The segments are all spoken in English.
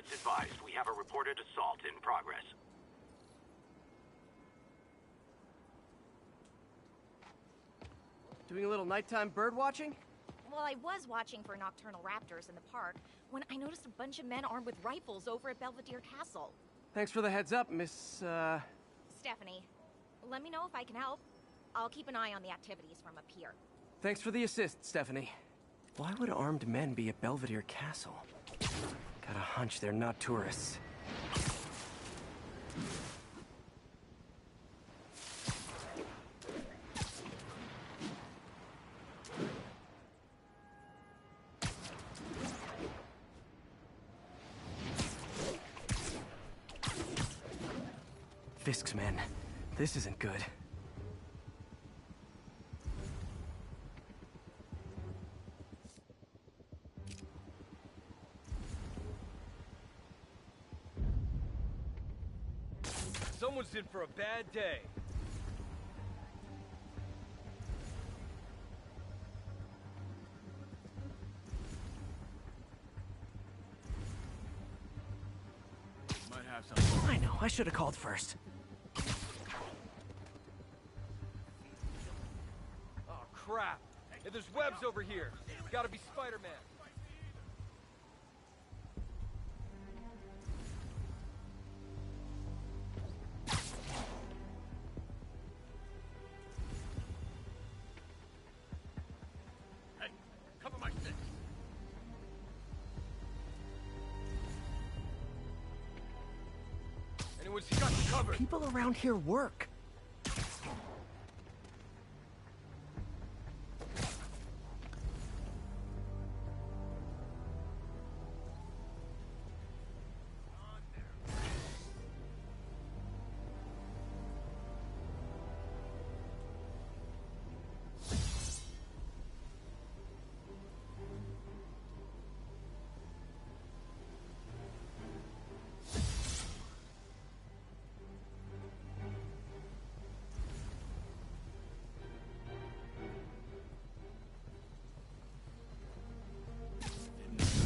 units advised. We have a reported assault in progress. Doing a little nighttime bird watching? Well, I was watching for nocturnal raptors in the park when I noticed a bunch of men armed with rifles over at Belvedere Castle. Thanks for the heads up, Miss, Stephanie, let me know if I can help. I'll keep an eye on the activities from up here. Thanks for the assist, Stephanie. Why would armed men be at Belvedere Castle? Got a hunch they're not tourists. Fisk's men. This isn't good. Someone's in for a bad day. Might have something. I know, I should have called first. Oh, crap. Hey, there's webs over here. Gotta be Spider-Man. Anyone's got you covered. People around here work.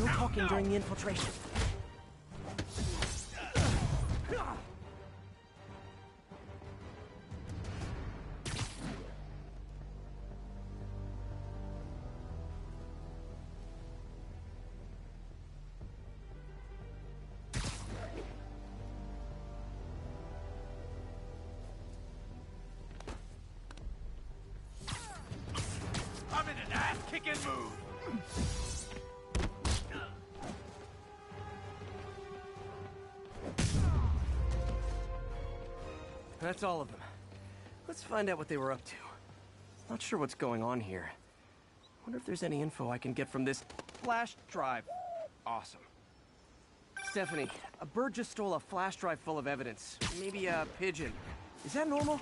No talking during the infiltration. I'm in an ass-kicking move! That's all of them. Let's find out what they were up to. Not sure what's going on here. Wonder if there's any info I can get from this flash drive. Awesome. Stephanie, a bird just stole a flash drive full of evidence. Maybe a pigeon. Is that normal?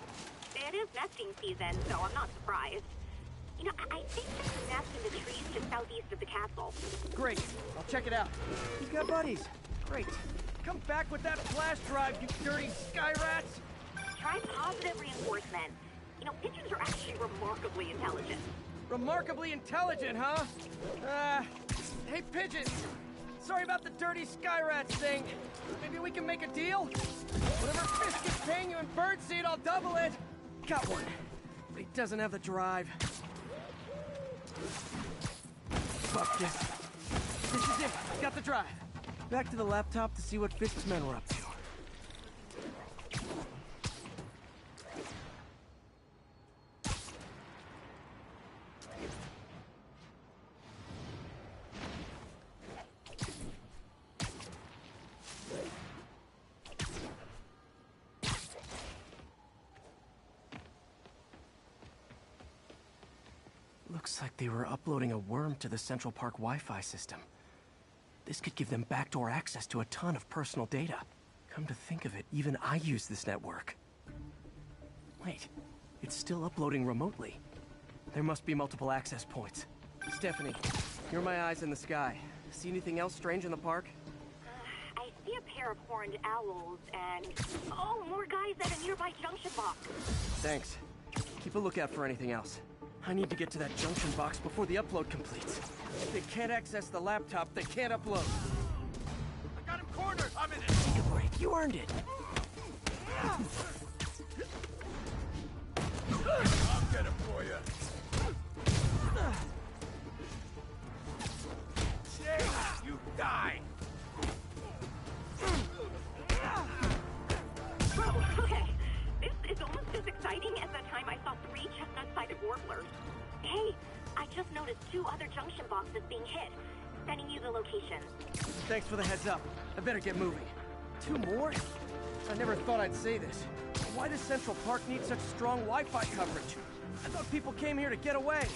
It is nesting season, so I'm not surprised. You know, I think there's a nest in the trees just southeast of the castle. Great. I'll check it out. You've got buddies. Great. Come back with that flash drive, you dirty sky rats! Try positive reinforcement. You know, pigeons are actually remarkably intelligent. Remarkably intelligent, huh? Hey, pigeons! Sorry about the dirty sky rats thing. Maybe we can make a deal? Whatever Fisk is paying you in birdseed, I'll double it! Got one. But he doesn't have the drive. Fuck this. This is it. Got the drive. Back to the laptop to see what Fisk's men were up to. Looks like they were uploading a worm to the Central Park Wi-Fi system. This could give them backdoor access to a ton of personal data. Come to think of it, even I use this network. Wait, it's still uploading remotely. There must be multiple access points. Stephanie, you're my eyes in the sky. See anything else strange in the park? I see a pair of horned owls and... oh, more guys at a nearby junction box. Thanks. Keep a lookout for anything else. I need to get to that junction box before the upload completes. If they can't access the laptop, they can't upload. I got him cornered! You earned it. I'll get it for you. Jay, you die. Whoa, okay. This is almost as exciting as that time I saw 3 chestnut-sided warblers. Hey, I just noticed 2 other junction boxes being hit. Sending you the location. Thanks for the heads up. I better get moving. 2 more? I never thought I'd say this. Why does Central Park need such strong Wi-Fi coverage? I thought people came here to get away.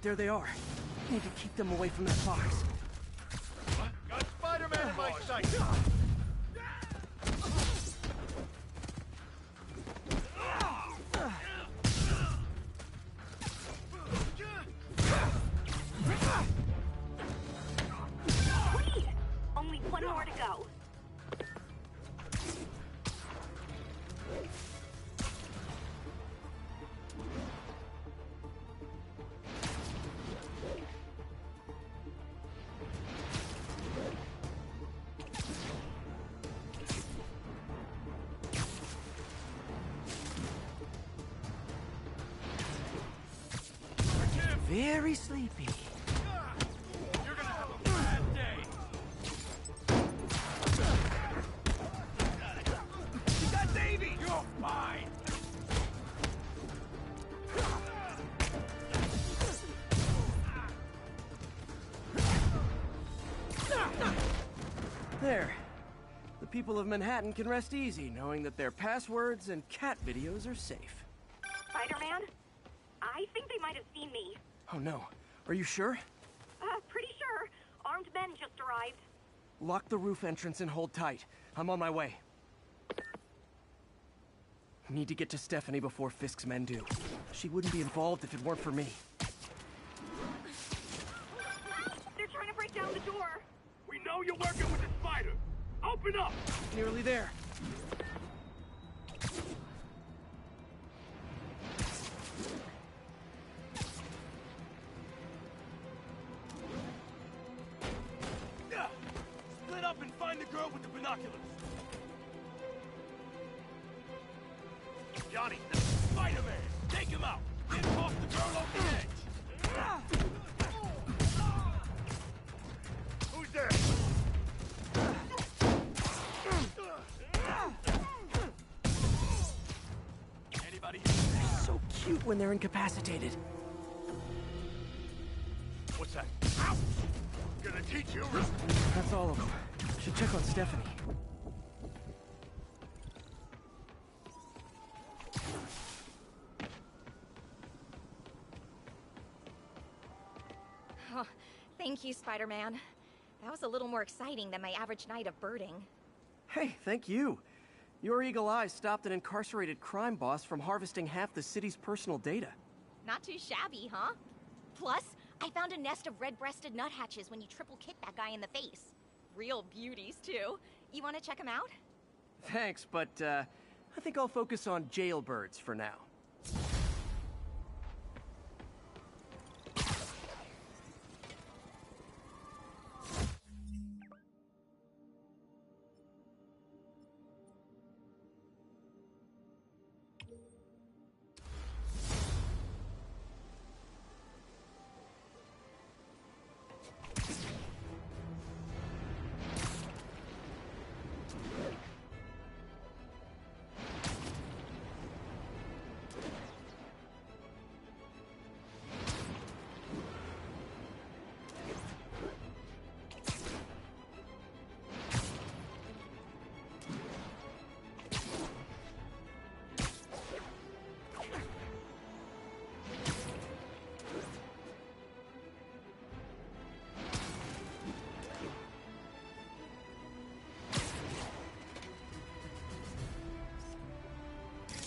There they are. Need to keep them away from this box. Got Spider-Man in my sight. Wait! Only 1 more to go. Very sleepy. You're gonna have a bad day. You got Davey! You're fine! There. The people of Manhattan can rest easy knowing that their passwords and cat videos are safe. Spider-Man? I think they might have seen me. Oh no. Are you sure? Pretty sure. Armed men just arrived. Lock the roof entrance and hold tight. I'm on my way. Need to get to Stephanie before Fisk's men do. She wouldn't be involved if it weren't for me. They're trying to break down the door. We know you're working with the spider. Open up! Nearly there. Split up and find the girl with the binoculars. Johnny, this is Spider-Man. Take him out. Get off the girl off the edge. Who's there? Anybody? So cute when they're incapacitated. What's that? Ouch! Gonna teach you. That's all of them. Should check on Stephanie. Oh, thank you, Spider-Man. That was a little more exciting than my average night of birding. Hey, thank you. Your eagle eye stopped an incarcerated crime boss from harvesting half the city's personal data. Not too shabby, huh? Plus, I found a nest of red-breasted nuthatches when you triple kicked that guy in the face. Real beauties, too. You want to check them out? Thanks, but I think I'll focus on jailbirds for now.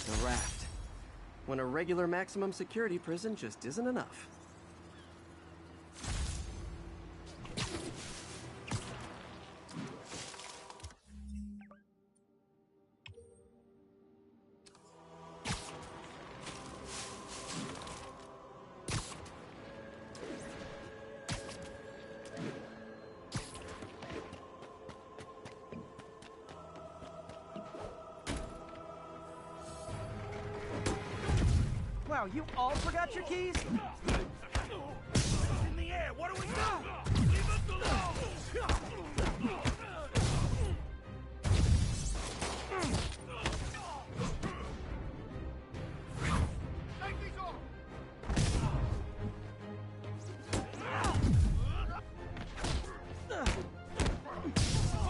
The raft. When a regular maximum security prison just isn't enough. Wow, you all forgot your keys? It's in the air. What do we do? Leave us alone. Take these off.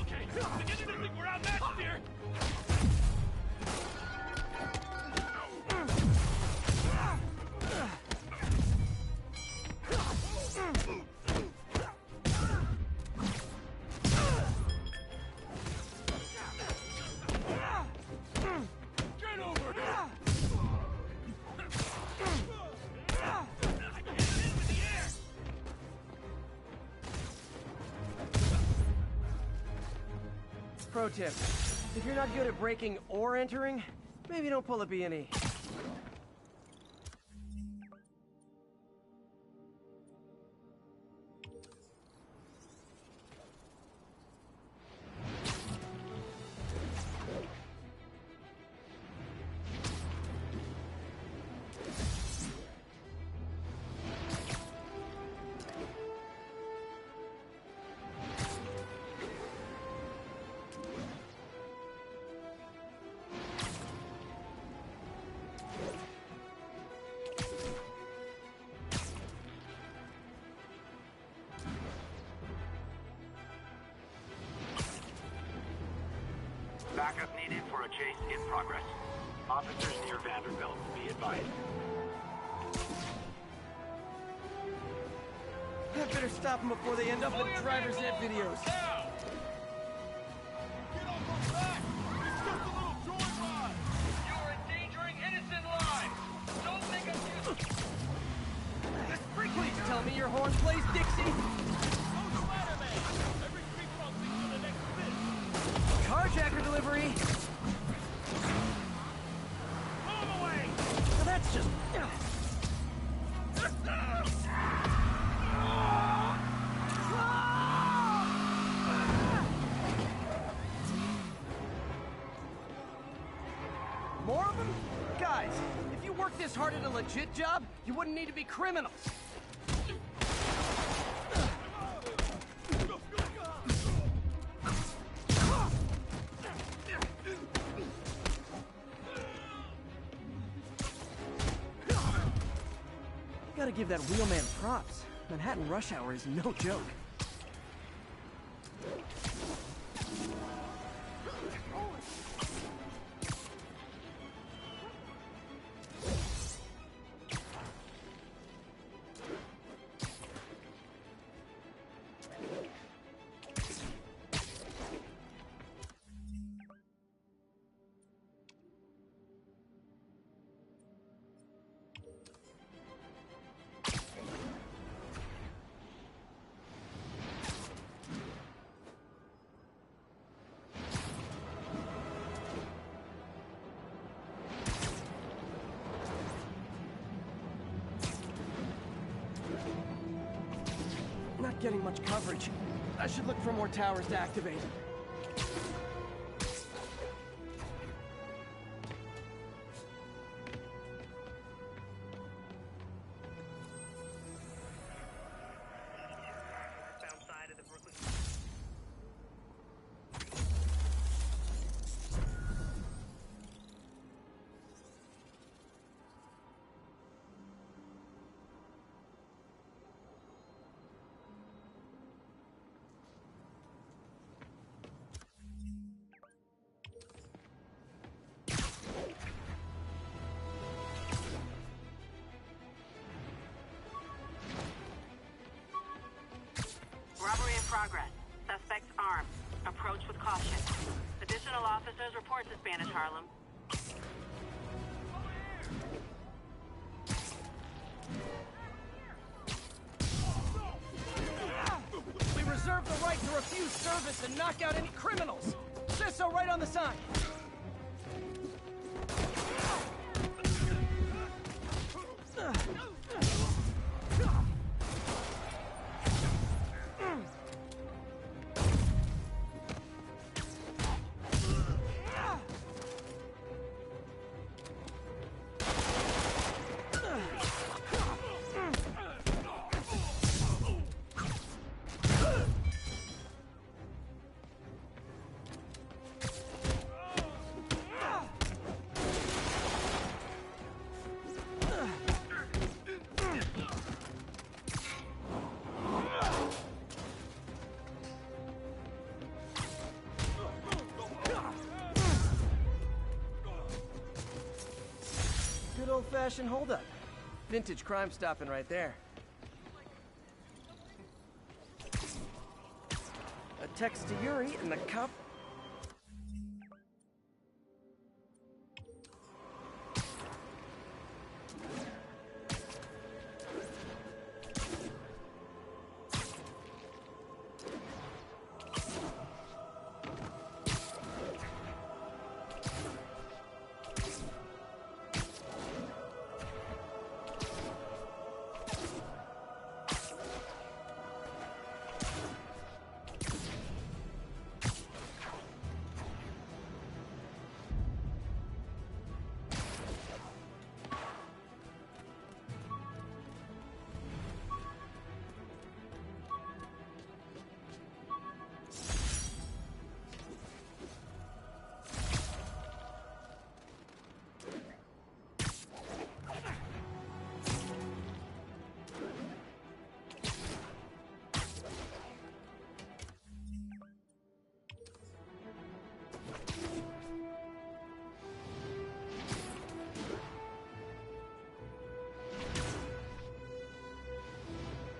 Okay, beginning to think we're outmatched here. Get over here. I can't hit him in the air. Pro tip. If you're not good at breaking or entering, maybe don't pull a B&E. Backup needed for a chase in progress. Officers near Vanderbilt, be advised. I better stop them before they end up in driver's ed videos. Now. Get off our back. It's just a little joyride. You're endangering innocent lives! Don't make us use... Please tell me your horn plays Dixie. Oh, Spider-Man. Every street frog thinks you're the next fit. Carjacker delivery. Pull him away. Now that's just... More of them? Guys, if you worked this hard at a legit job, you wouldn't need to be criminals. Gotta give that wheelman props. Manhattan rush hour is no joke. Not getting much coverage. I should look for more towers to activate. South side of the Brooklyn. Robbery in progress. Suspects armed. Approach with caution. Additional officers report to Spanish Harlem. We reserve the right to refuse service and knock out any criminals. Says so right on the sign. old-fashioned holdup. Vintage crime stopping right there. A text to Yuri and the cop.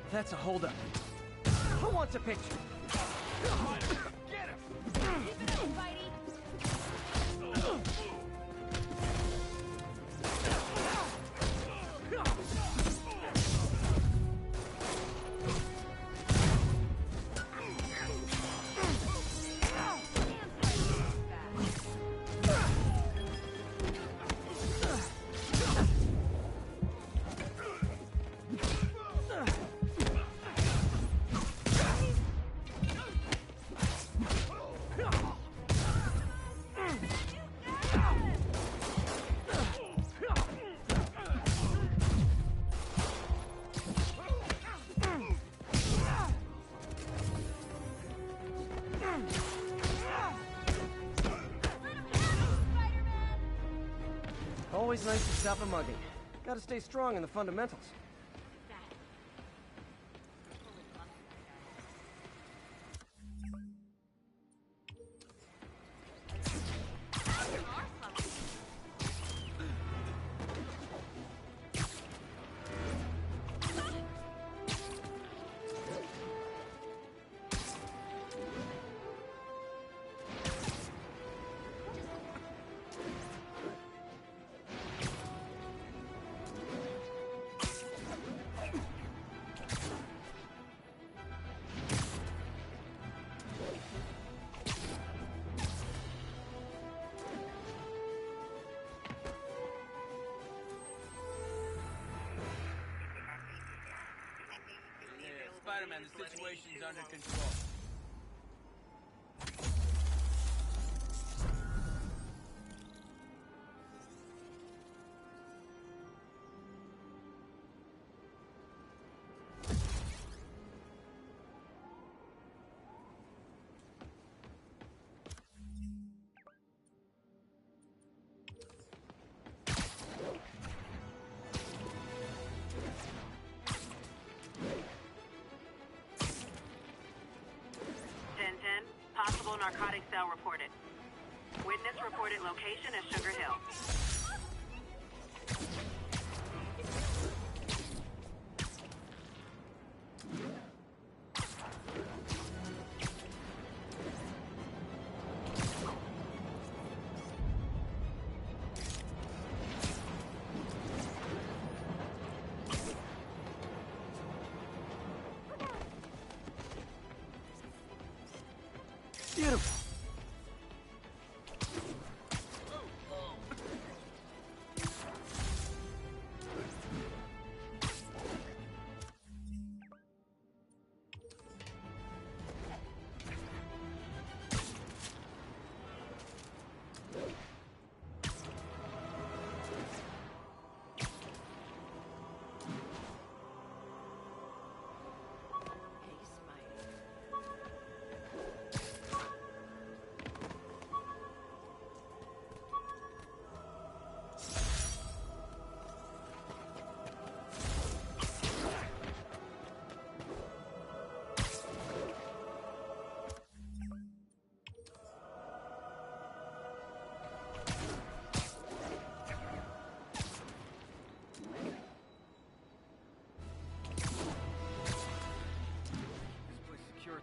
That's a holdup. Who wants a picture? Get him! Keep it up, Spidey! Always nice to stop a mugging. Gotta stay strong in the fundamentals. Spider-Man, the situation's under control. Possible narcotic cell reported. Witness reported location as Sugar Hill. Beautiful.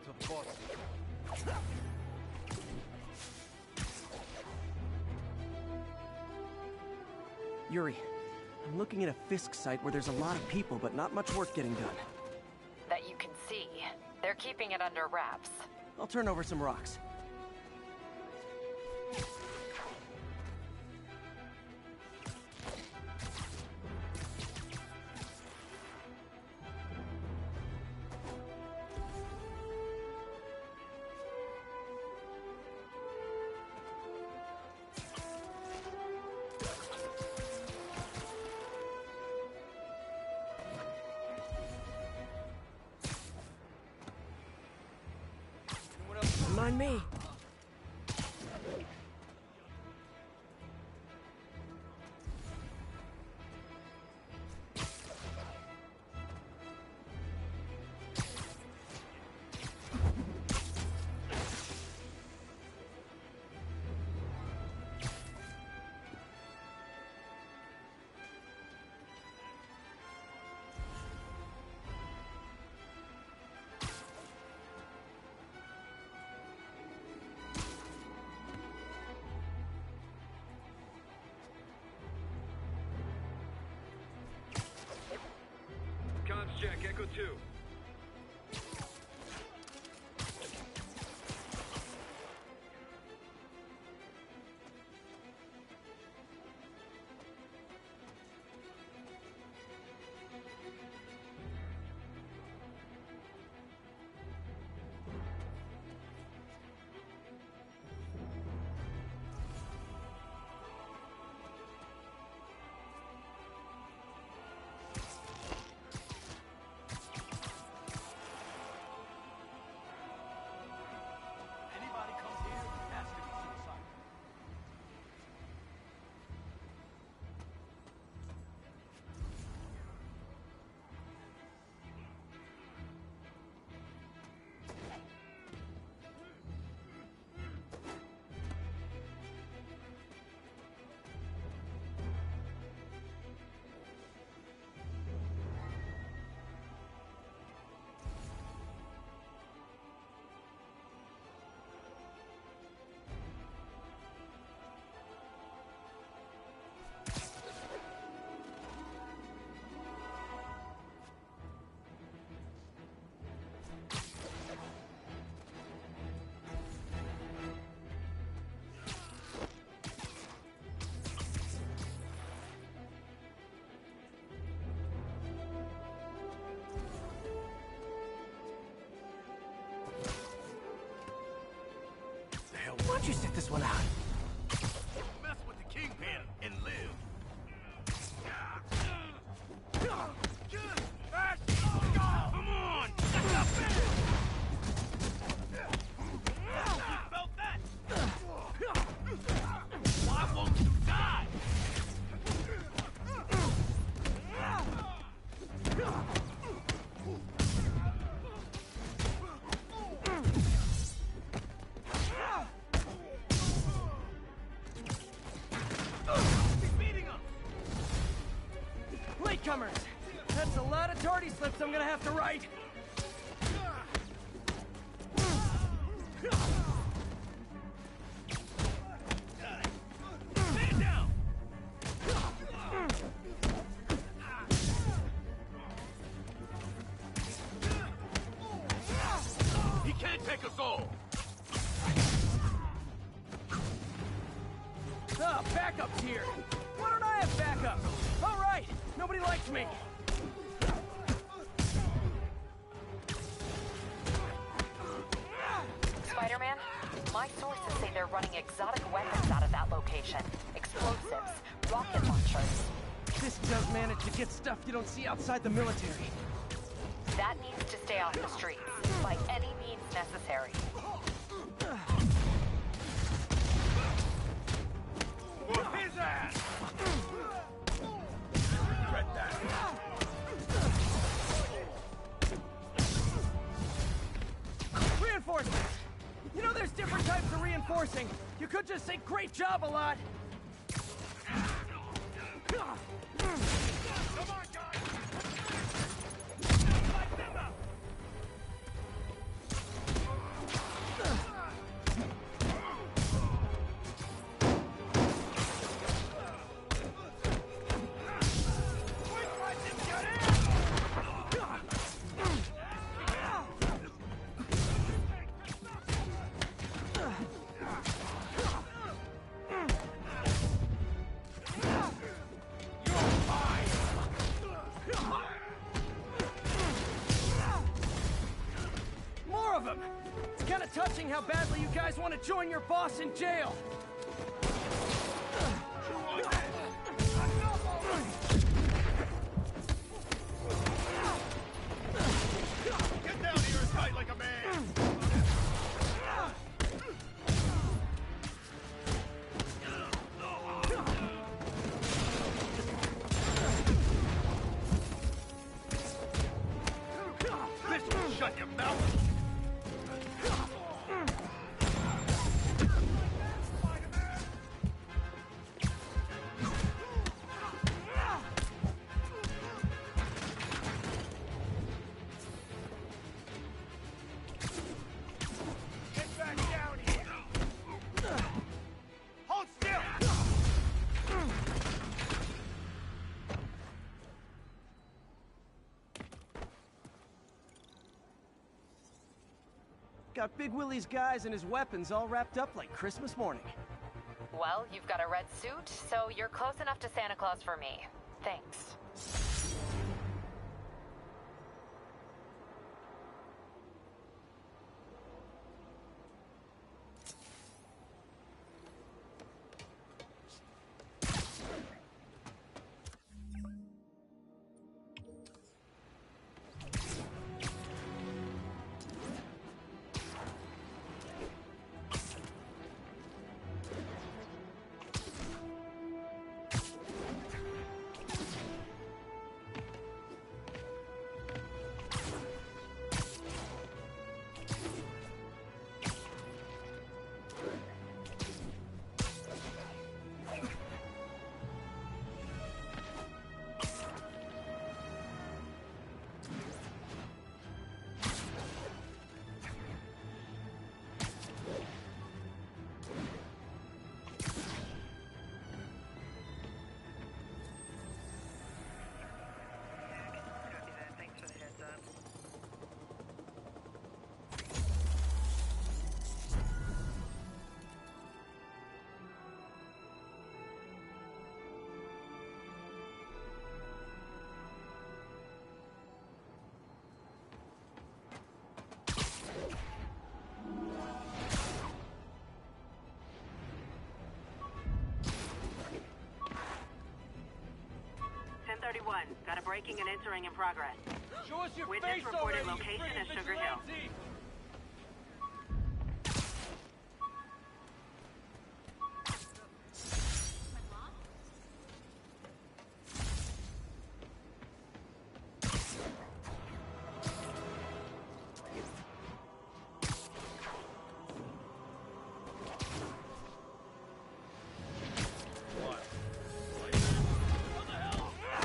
to bust. Yuri, I'm looking at a Fisk site where there's a lot of people, but not much work getting done. That you can see. They're keeping it under wraps. I'll turn over some rocks. Mind me. Comms check, Echo 2. Anybody comes here has to be suicidal. Why don't you sit this one out? Mess with the kingpin and live. Come on! That's up there! You felt that? Why won't you die? Latecomers! That's a lot of tardy slips I'm gonna have to write! Stand down! He can't take us all! Ah, backup's here! Why don't I have backup? Alright! Nobody likes me! Spider-Man, my sources say they're running exotic weapons out of that location. Explosives, rocket launchers. This does manage to get stuff you don't see outside the military. That needs to stay off the streets, by any means necessary. Whoop his ass! Dread that. Reinforcements! You know there's different types of reinforcing. You could just say great job a lot. Come on, guys! Light them up! It's kind of touching how badly you guys want to join your boss in jail. Get down here and fight like a man! This will shut your mouth! Get back down here! Hold still! Got Big Willie's guys and his weapons all wrapped up like Christmas morning. Well, you've got a red suit, so you're close enough to Santa Claus for me. Thanks. Thanks for the heads up. Got a breaking and entering in progress. Show us your Witness face reported already, location you is pretty Sugar Hill. vigilante!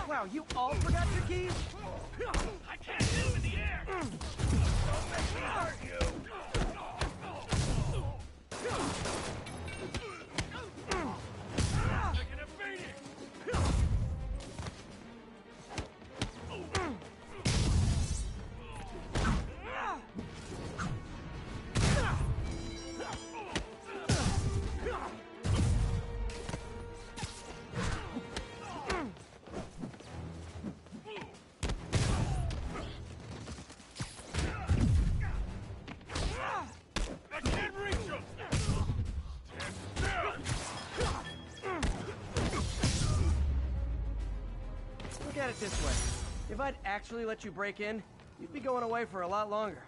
Wow, you all forgot your keys? I can't hit him in the air! Don't make me hurt you! Taking a beating! I can't reach him! Look at it this way. If I'd actually let you break in, you'd be going away for a lot longer.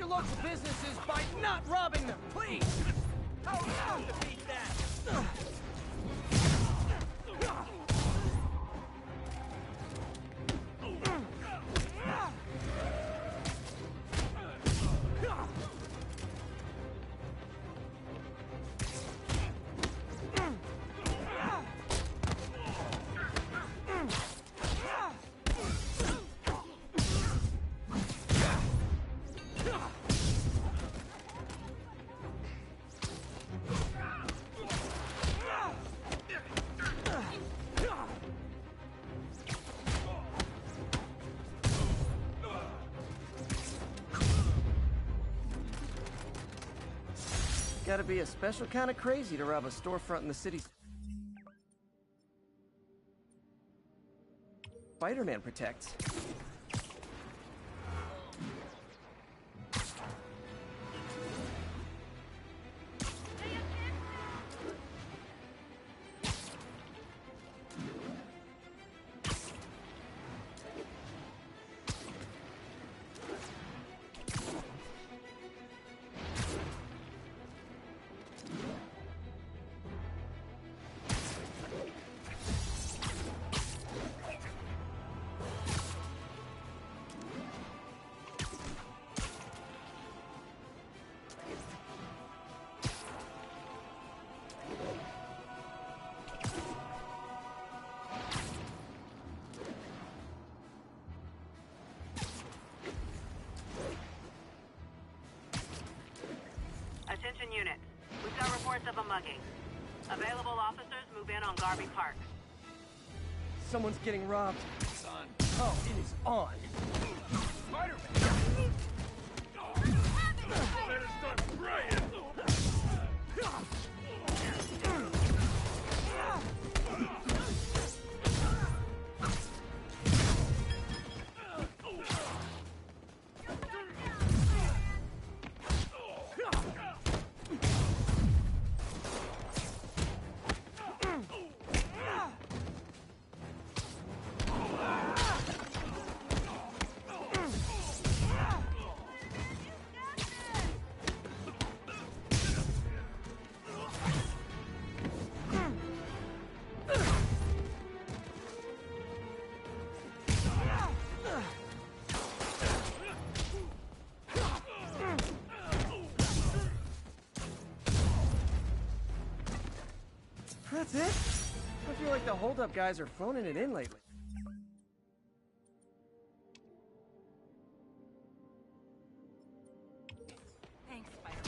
your local businesses by not robbing them, please! How are we supposed to beat that? Gotta be a special kind of crazy to rob a storefront in the city's... Spider-Man protects. Attention units. We've got reports of a mugging. Available officers move in on Garvey Park. Someone's getting robbed. Son. Oh, it is on. Spider-Man! Better start spraying! That's it? I feel like the hold-up guys are phoning it in lately. Thanks, Spider-Man.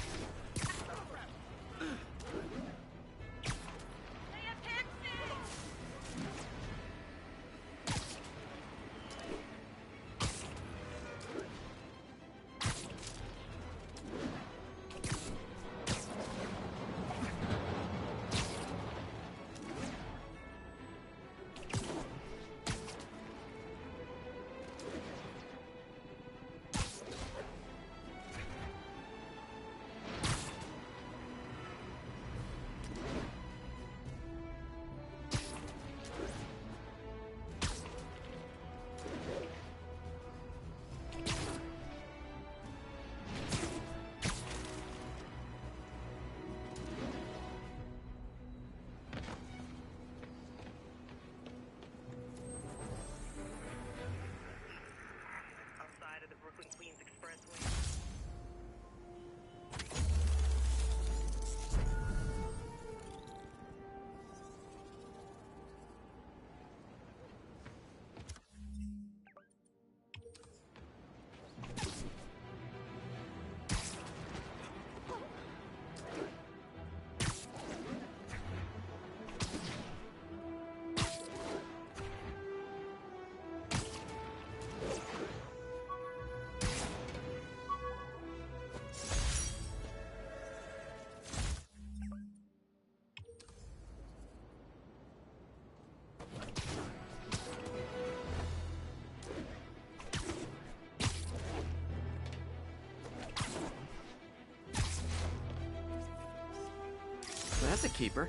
Outside of the Brooklyn-Queens Expressway. That's a keeper.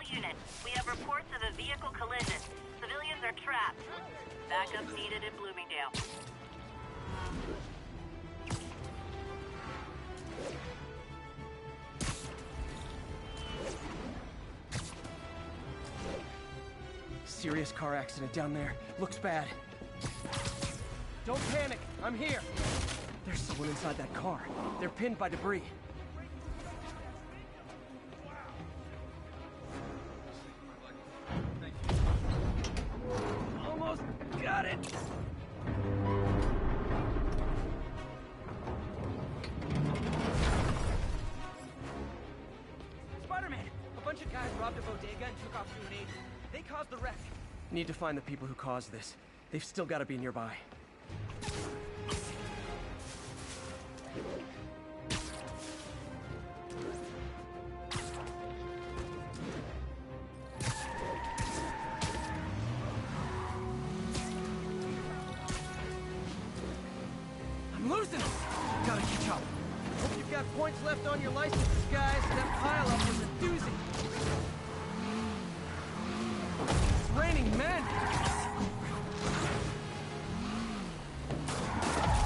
All units, we have reports of a vehicle collision. Civilians are trapped. Backup needed in Bloomingdale. Serious car accident down there. Looks bad. Don't panic. I'm here. There's someone inside that car. They're pinned by debris. Almost got it. Spider-Man! A bunch of guys robbed a bodega and took off to an agent. They caused the wreck. Need to find the people who caused this. They've still got to be nearby. I'm losing them! Gotta catch up. Hope you've got points left on your licenses, guys. That pile-up was a doozy. It's raining men!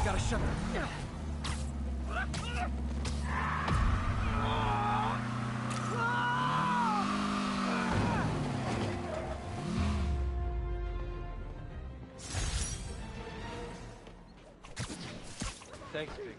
Gotta shut them. Thanks, big guy.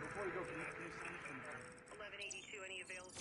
Before you go, can you send me some... 1182, any available?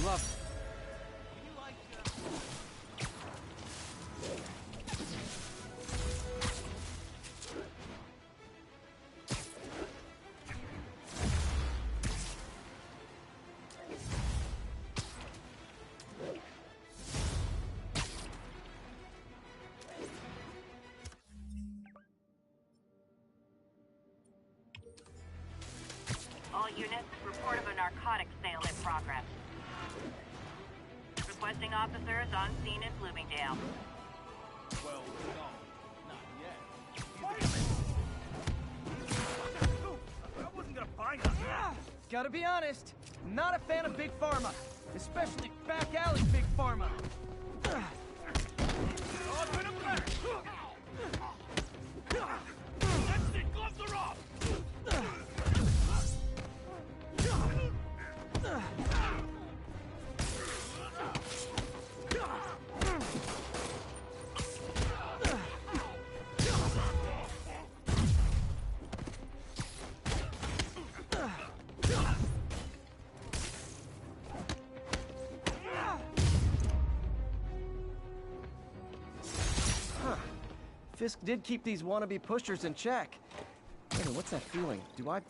Love it. All units, report of a narcotics sale in progress. Requesting officers on scene in Bloomingdale. Well, no. Not yet. Spider-Man! I wasn't gonna Gotta be honest, not a fan of Big Pharma. Especially back alley Big Pharma. Open him back! That's it! Gloves are off! Fisk did keep these wannabe pushers in check. Hey, what's that feeling? Do I...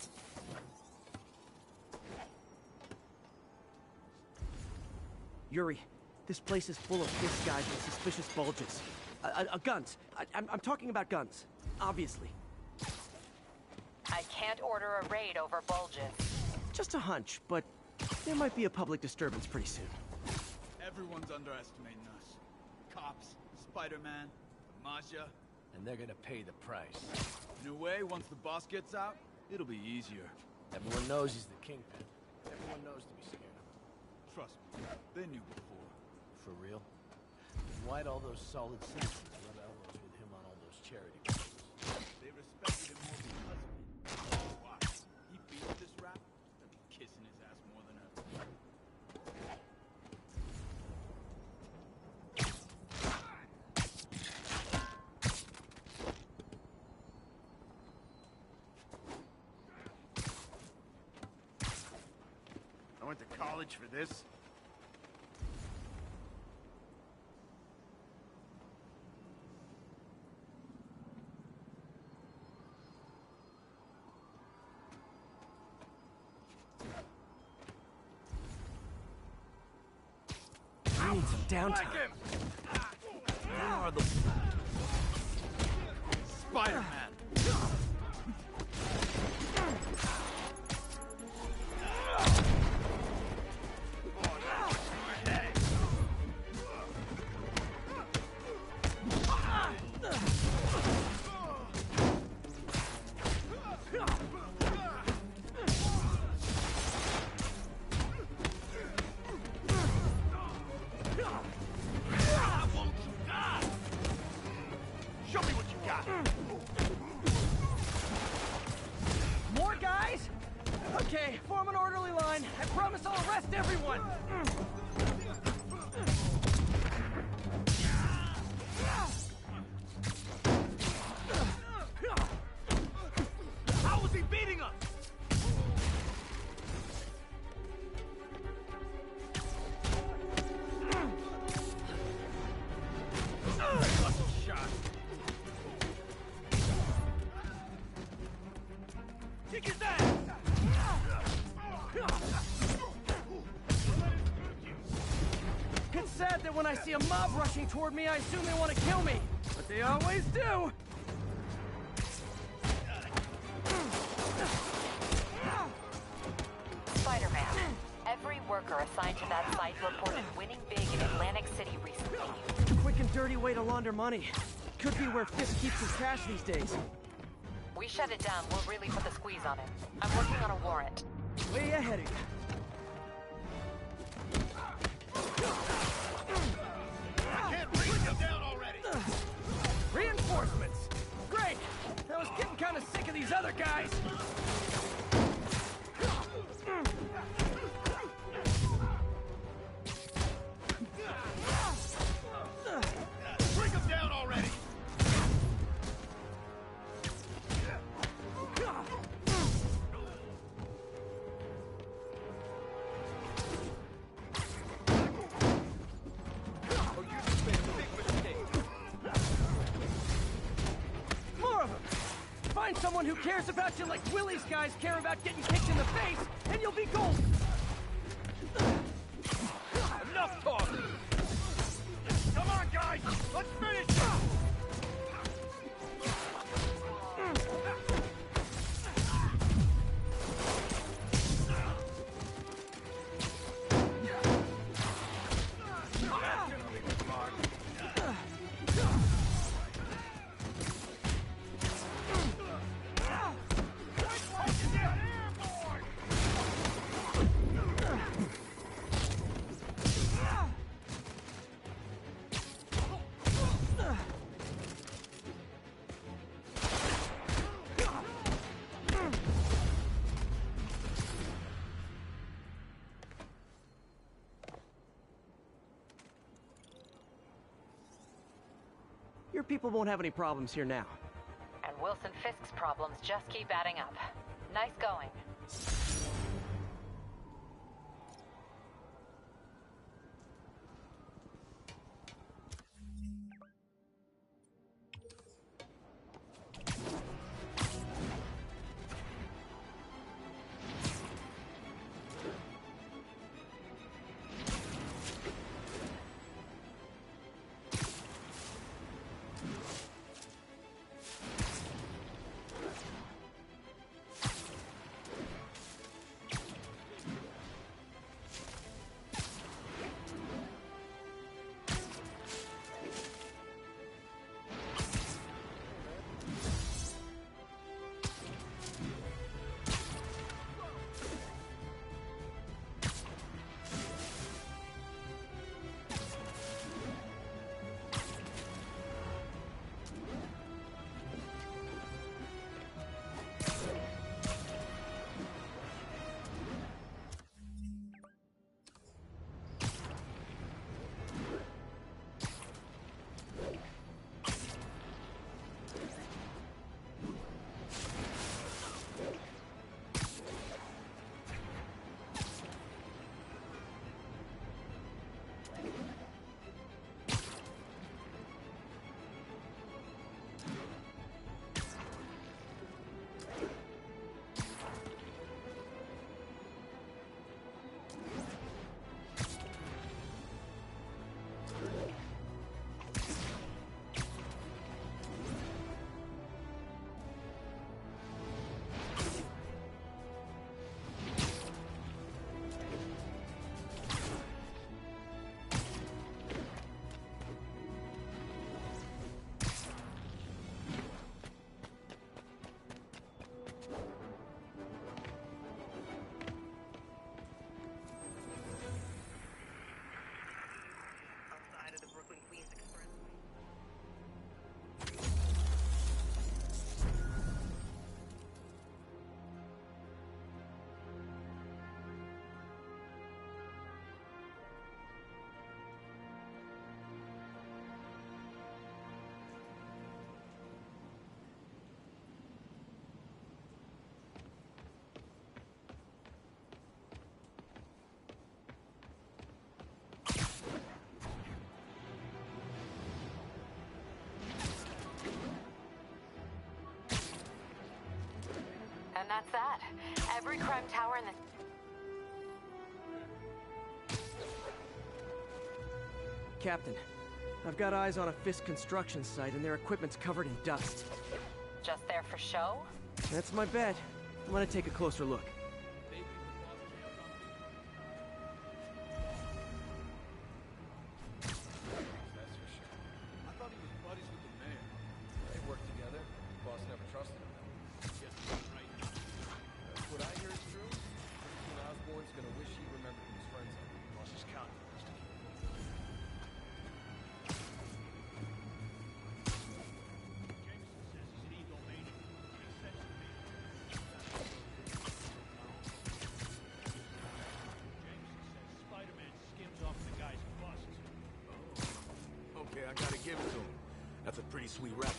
Yuri, this place is full of Fisk guys with suspicious bulges. Guns. I'm talking about guns. Obviously. I can't order a raid over bulges. Just a hunch, but there might be a public disturbance pretty soon. Everyone's underestimating us. Cops, Spider-Man, Maja. And they're gonna pay the price. In a way, once the boss gets out, it'll be easier. Everyone knows he's the kingpin. Everyone knows to be scared of him. Trust me, they knew before. For real? Then why'd all those solid citizens rub elbows with him on all those charity causes? They respected him more because of it. Watch, he beats this rap, they'll be kissing his ass more than ever. I went to college for this. I need some downtime. Where are the... Spider-Man! Show me what you got! More guys? Okay, form an orderly line. I promise I'll arrest everyone. How was he beating us? Muscle shot. Kick his ass! It's sad that when I see a mob rushing toward me, I assume they want to kill me. But they always do. Spider-Man. Every worker assigned to that site reported winning big in Atlantic City recently. Quick and dirty way to launder money. Could be where Fisk keeps his cash these days. We shut it down, we'll really put the squeeze on him. I'm working on a warrant. Way ahead of you. I can't reach him down already! Reinforcements! Great! I was getting kind of sick of these other guys. Bring him down already! More of them! Find someone who cares about you like Willie's guys care about getting kicked in the face, and you'll be golden! Enough talk! Come on, guys! Let's finish! people won't have any problems here now. And Wilson Fisk's problems just keep adding up. Nice going. And that's that. Every crime tower in the... Captain, I've got eyes on a Fisk construction site and their equipment's covered in dust. Just there for show? That's my bet. I'm gonna take a closer look. That's for sure. I thought he was buddies with the mayor. They worked together. The boss never trusted him. Yes, right. If what I hear is true, King Osborne's gonna wish he remembered who his friends are. Boss's calculus to keep him. Jameson says he's an e-domain. Makes sense to me. Jameson says Spider-Man skims off the guy's busts. Okay, I gotta give it to him. That's a pretty sweet rap.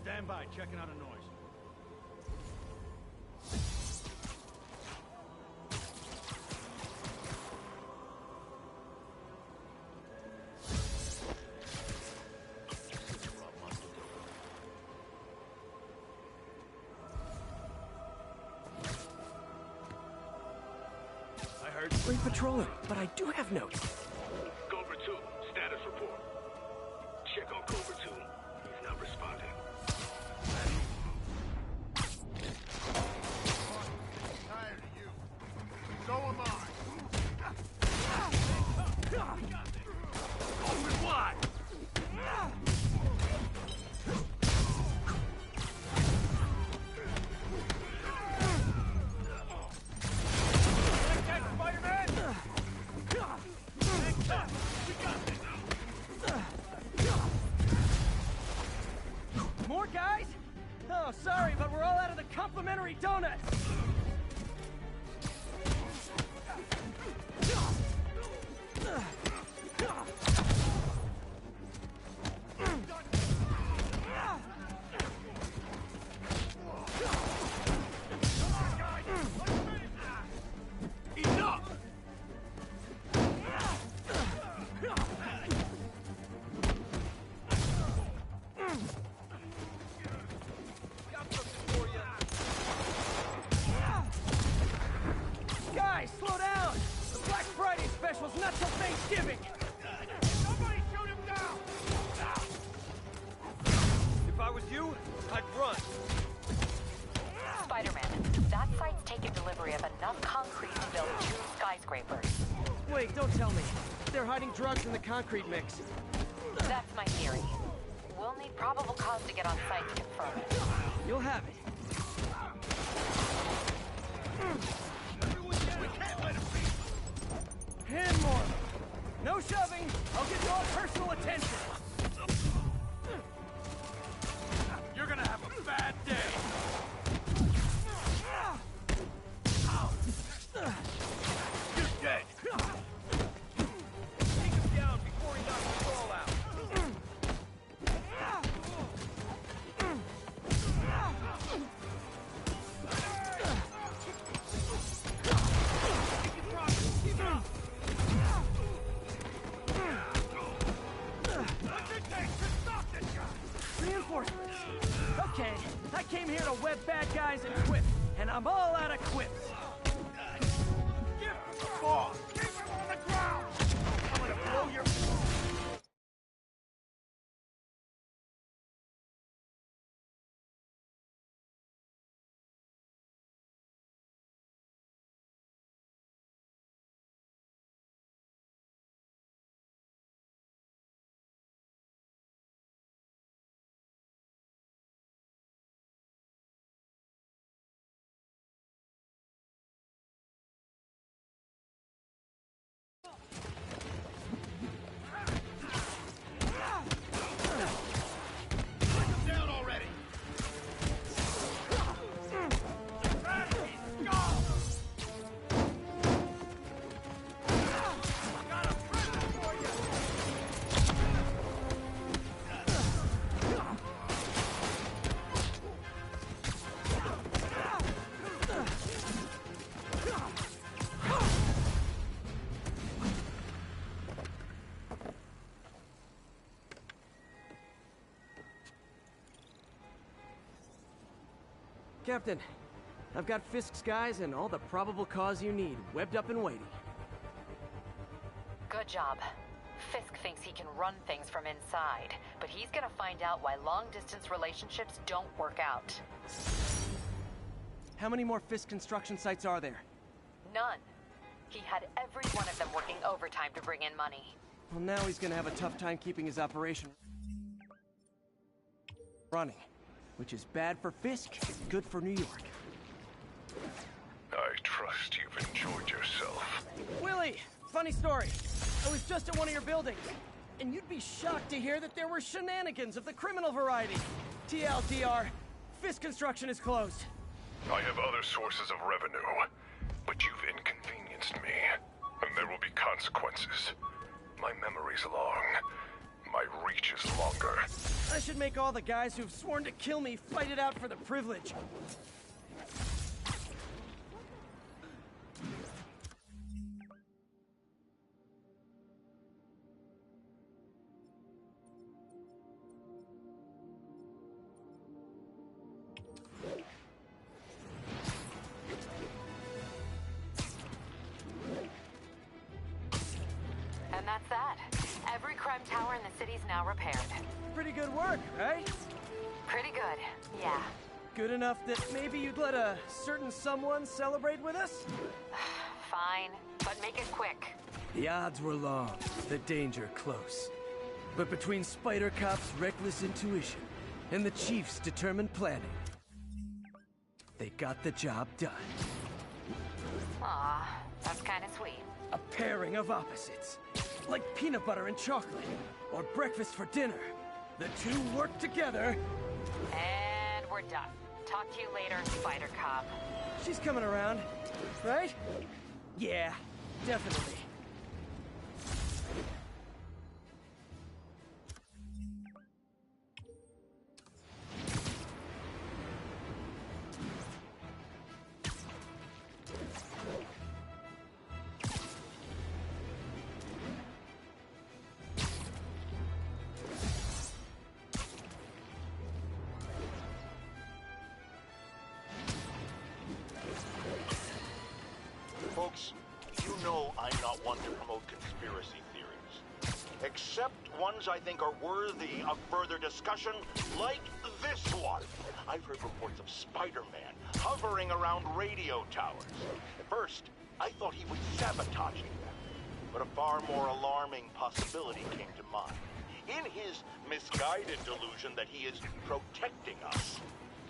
Stand by, checking out a noise. I heard. Great patrolling, but I do have notes. Cobra 2, status report. Check on Cobra 2. He's not responding. Tired of you. So am I. Open wide! more, guys! Oh, sorry, but we're all out of the complimentary donuts! Guys, slow down! The Black Friday special's not till Thanksgiving! Somebody shoot him down! If I was you, I'd run. Spider-Man, that site's taken delivery of enough concrete to build 2 skyscrapers. Wait, don't tell me. They're hiding drugs in the concrete mix. That's my theory. We'll need probable cause to get on site to confirm it. You'll have it. We can't let him be! And more. No shoving. I'll give you all personal attention. You're gonna have a bad day! You're dead! Take him down before he knocks us all out! Making progress! Keep it up! What's it take to stop this guy? Reinforcements. Okay, I came here to web bad guys and quip, and I'm all out of quips. Give him the ball! Keep him on the ground! I'm gonna blow your... Down already! Got a present for you! Captain, I've got Fisk's guys and all the probable cause you need, webbed up and waiting. Good job. Fisk thinks he can run things from inside, but he's gonna find out why long-distance relationships don't work out. How many more Fisk construction sites are there? None. He had every one of them working overtime to bring in money. Well, now he's gonna have a tough time keeping his operation running. Which is bad for Fisk, good for New York. I trust you've enjoyed yourself. Willie, funny story. I was just at one of your buildings, and you'd be shocked to hear that there were shenanigans of the criminal variety. TLDR, Fisk construction is closed. I have other sources of revenue, but you've inconvenienced me, and there will be consequences. My memory's long. My reach is longer. I should make all the guys who've sworn to kill me fight it out for the privilege. And that's that. Every crime tower in the city's now repaired. Pretty good work, right? Pretty good, yeah. Good enough that maybe you'd let a certain someone celebrate with us? Fine, but make it quick. The odds were long, the danger close. But between Spider Cop's reckless intuition and the Chief's determined planning, they got the job done. Aw, that's kinda sweet. A pairing of opposites. Like peanut butter and chocolate, or breakfast for dinner. The two work together And we're done. Talk to you later, Spider Cop. She's coming around, right? Yeah, definitely. Folks, you know I'm not one to promote conspiracy theories. Except ones I think are worthy of further discussion, like this one. I've heard reports of Spider-Man hovering around radio towers. At first, I thought he was sabotaging them. But a far more alarming possibility came to mind. In his misguided delusion that he is protecting us,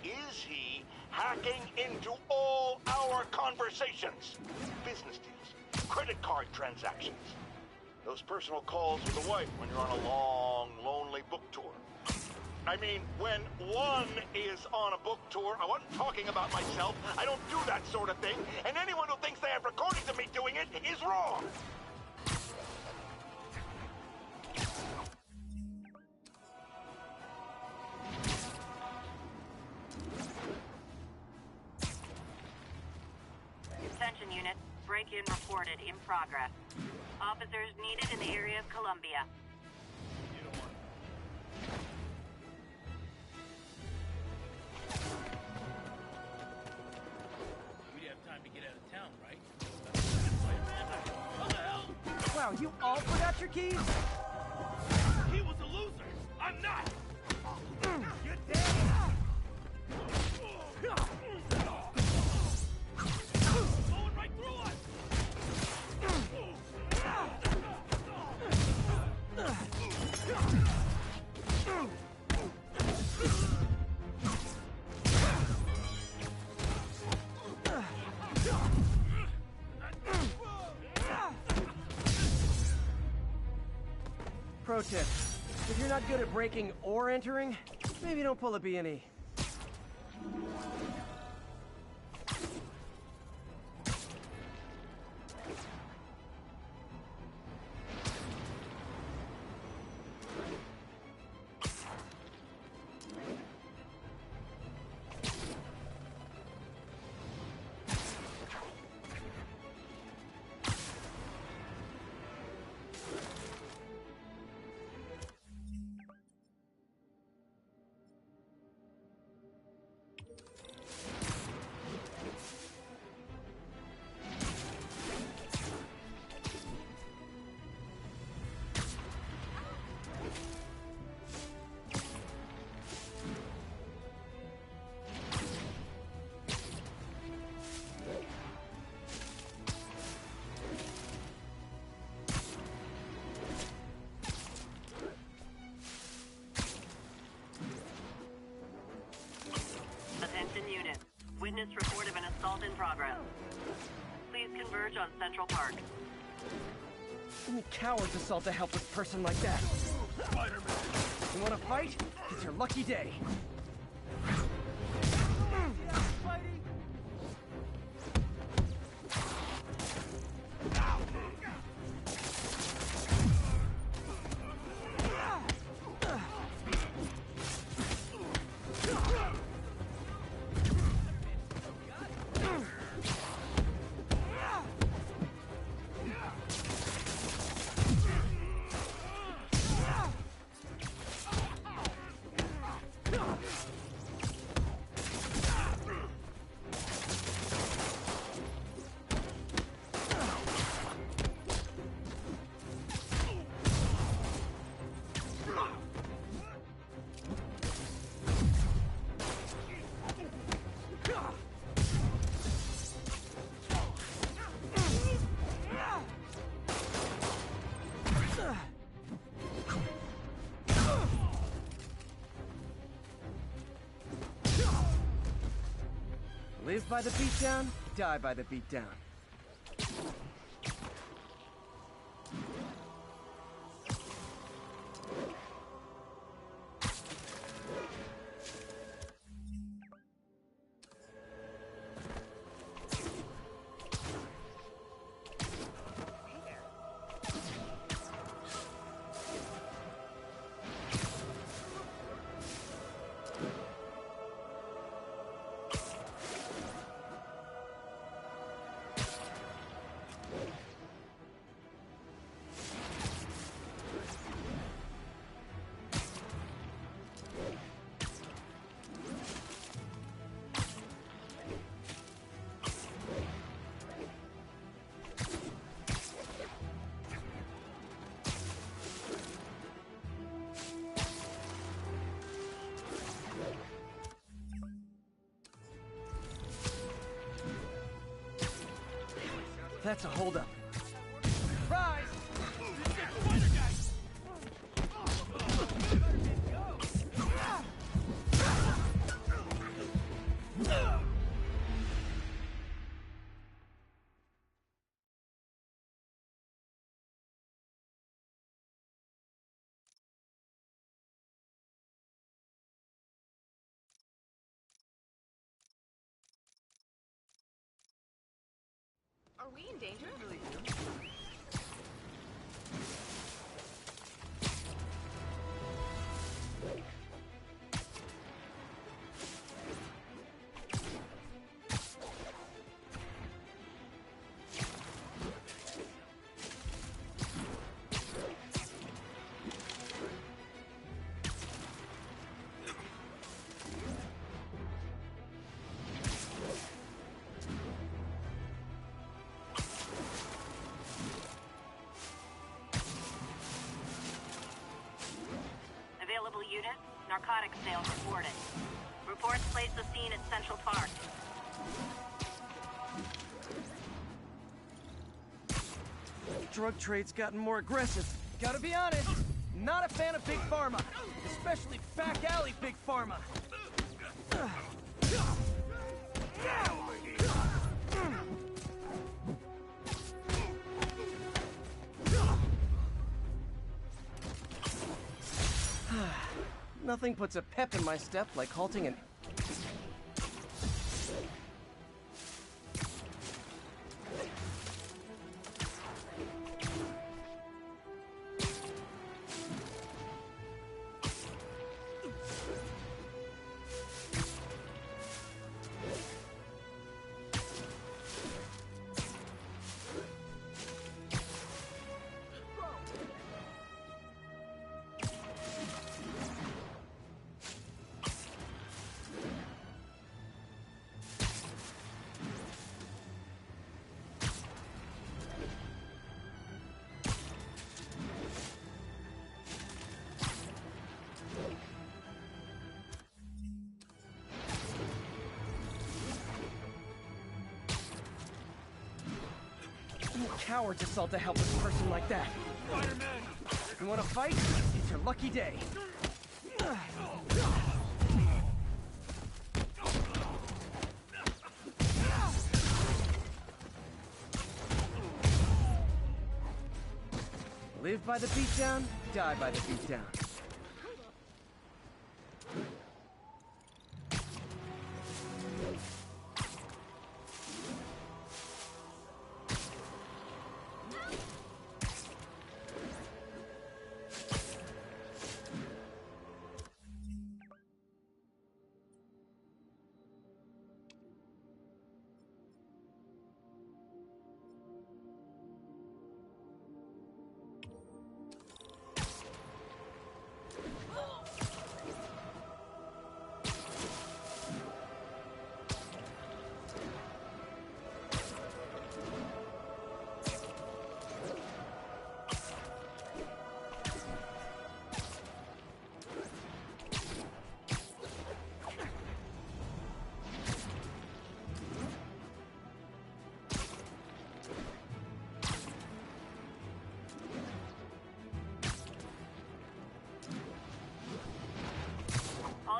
is he hacking into all our conversations? Business deals, credit card transactions, those personal calls with the wife when you're on a long, lonely book tour. I mean, when one is on a book tour, I wasn't talking about myself. I don't do that sort of thing, and anyone who thinks they have recordings of me doing it is wrong. Attention unit, break-in reported in progress. Officers needed in the area of Columbia. We'd have time to get out of town, right? What the hell? Wow, you all forgot your keys? He was a loser. I'm not. You're dead. Going right through us. Pro tip, if you're not good at breaking or entering, maybe don't pull a B&E. Attention unit. Witness report of an assault in progress. Please converge on Central Park. Only cowards assault a helpless person like that. Spider-Man. You wanna fight? It's your lucky day. Live by the beatdown, die by the beatdown. That's a holdup. Surprise! Are we in danger? Available units, narcotics sales reported. Reports place the scene at Central Park. Drug trade's gotten more aggressive. Gotta be honest, not a fan of Big Pharma. Especially back alley Big Pharma. Nothing puts a pep in my step like halting an... Cowards assault a helpless person like that. Spiderman! You want to fight? It's your lucky day. Live by the beatdown, die by the beatdown.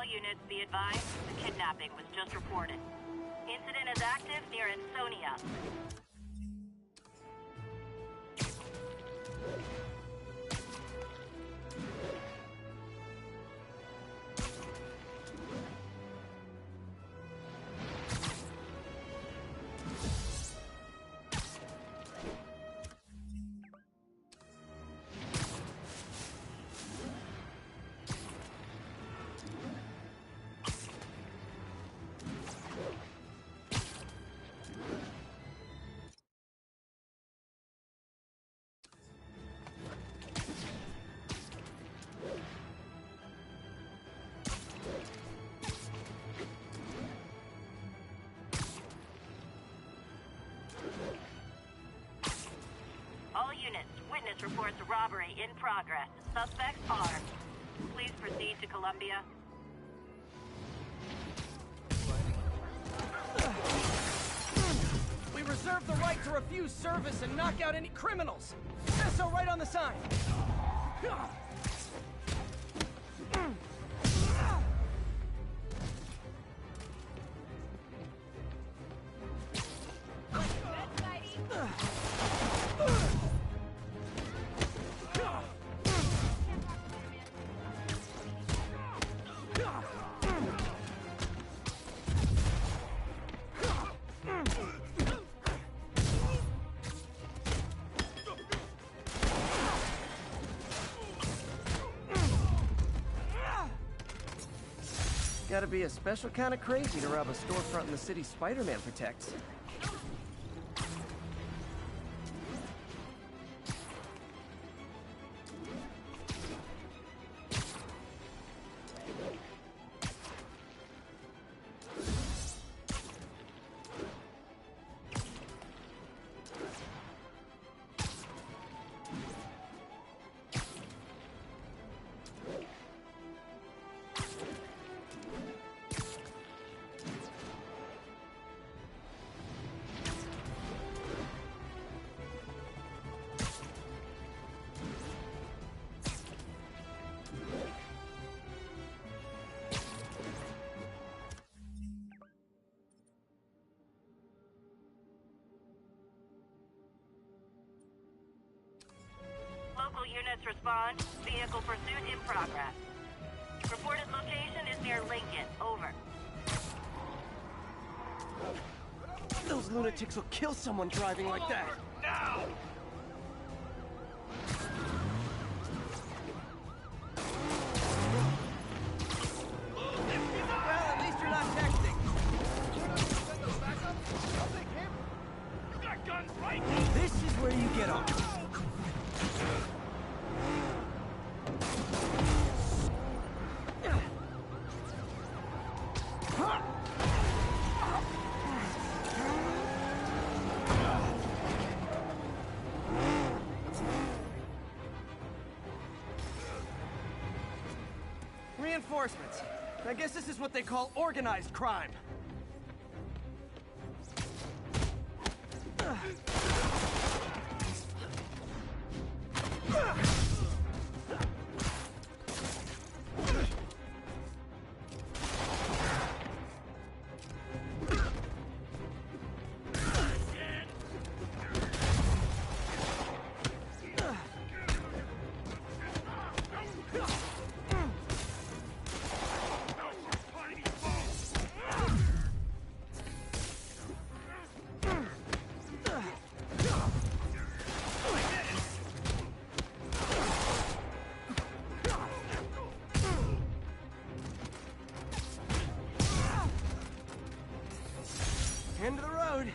Units, be advised, the kidnapping was just reported. Incident is active near Ansonia. Witness reports a robbery in progress. Suspects armed. Please proceed to Columbia. We reserve the right to refuse service and knock out any criminals. Says so right on the sign. Gotta be a special kind of crazy to rob a storefront in the city Spider-Man protects. Local units respond. Vehicle pursuit in progress. Reported location is near Lincoln. Over. Those lunatics will kill someone driving like that. Now! Well, at least you're not texting. You got guns right? This is where you get off. Reinforcements. I guess this is what they call organized crime. End of the road.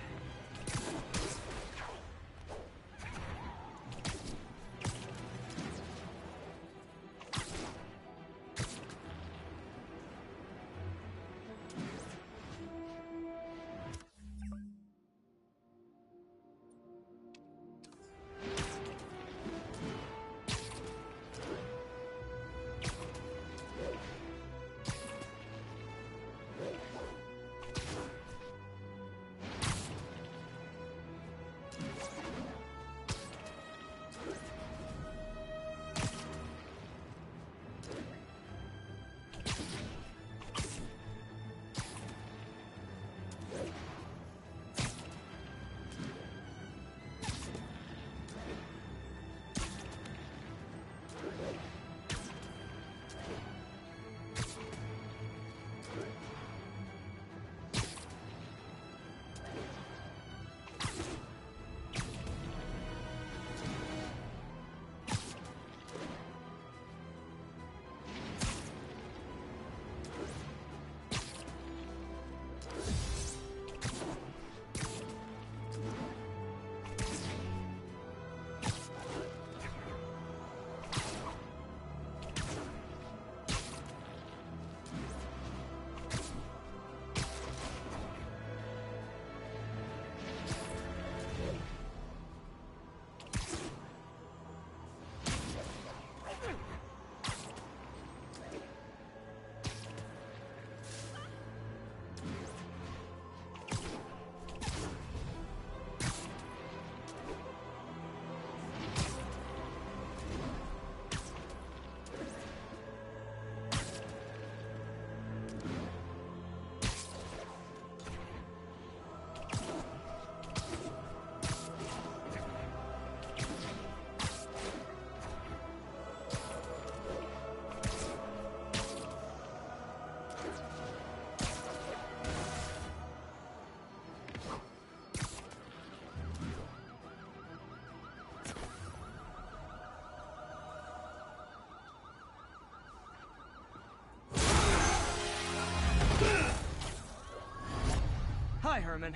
Hi, Herman.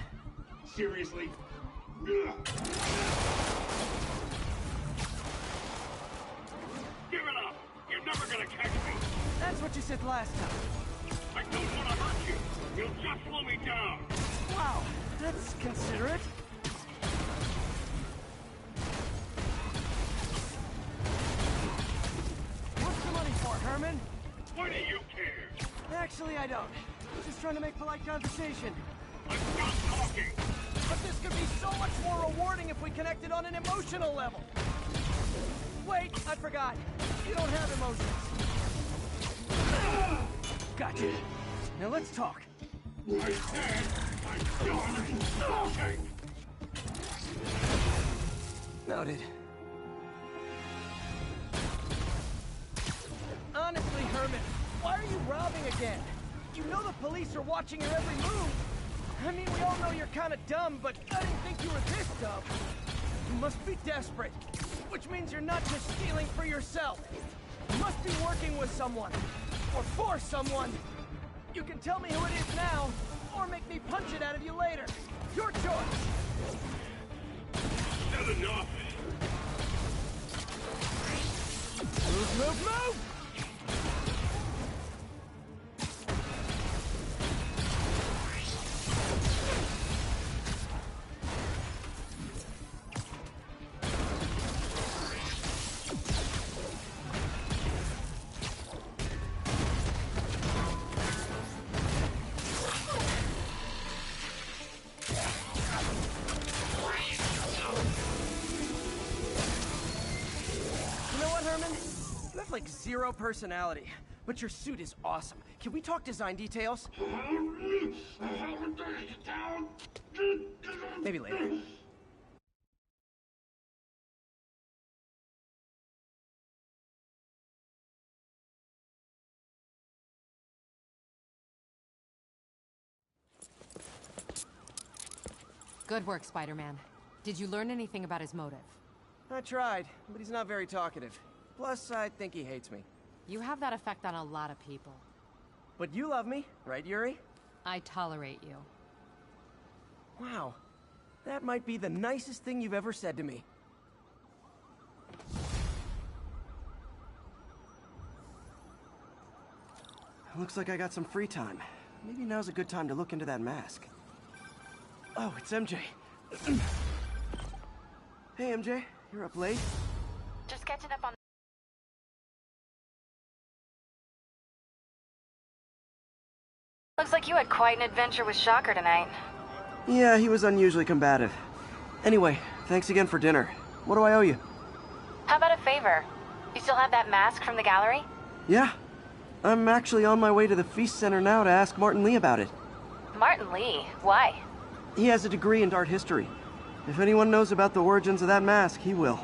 Seriously? Give it up! You're never gonna catch me! That's what you said last time. I don't want to hurt you! You'll just slow me down! Wow, that's considerate. What's the money for, Herman? Why do you care? Actually, I don't. Just trying to make polite conversation. I'm not talking! But this could be so much more rewarding if we connected on an emotional level. Wait, I forgot. You don't have emotions. Gotcha. Now let's talk. I said I'm done talking! Noted. Honestly, Herman, why are you robbing again? You know the police are watching your every move. I mean, we all know you're kind of dumb, but I didn't think you were this dumb. You must be desperate, which means you're not just stealing for yourself. You must be working with someone, or for someone. You can tell me who it is now, or make me punch it out of you later. Your choice. Not enough! Move, move, move! Like zero personality, but your suit is awesome. Can we talk design details? Maybe later. Good work, Spider-Man. Did you learn anything about his motive? I tried, but he's not very talkative. Plus, I think he hates me. You have that effect on a lot of people. But you love me, right, Yuri? I tolerate you. Wow. That might be the nicest thing you've ever said to me. Looks like I got some free time. Maybe now's a good time to look into that mask. Oh, it's MJ. Hey, MJ. You're up late? Just catching up on... Looks like you had quite an adventure with Shocker tonight. Yeah, he was unusually combative. Anyway, thanks again for dinner. What do I owe you? How about a favor? You still have that mask from the gallery? Yeah. I'm actually on my way to the Feast Center now to ask Martin Lee about it. Martin Lee? Why? He has a degree in art history. If anyone knows about the origins of that mask, he will.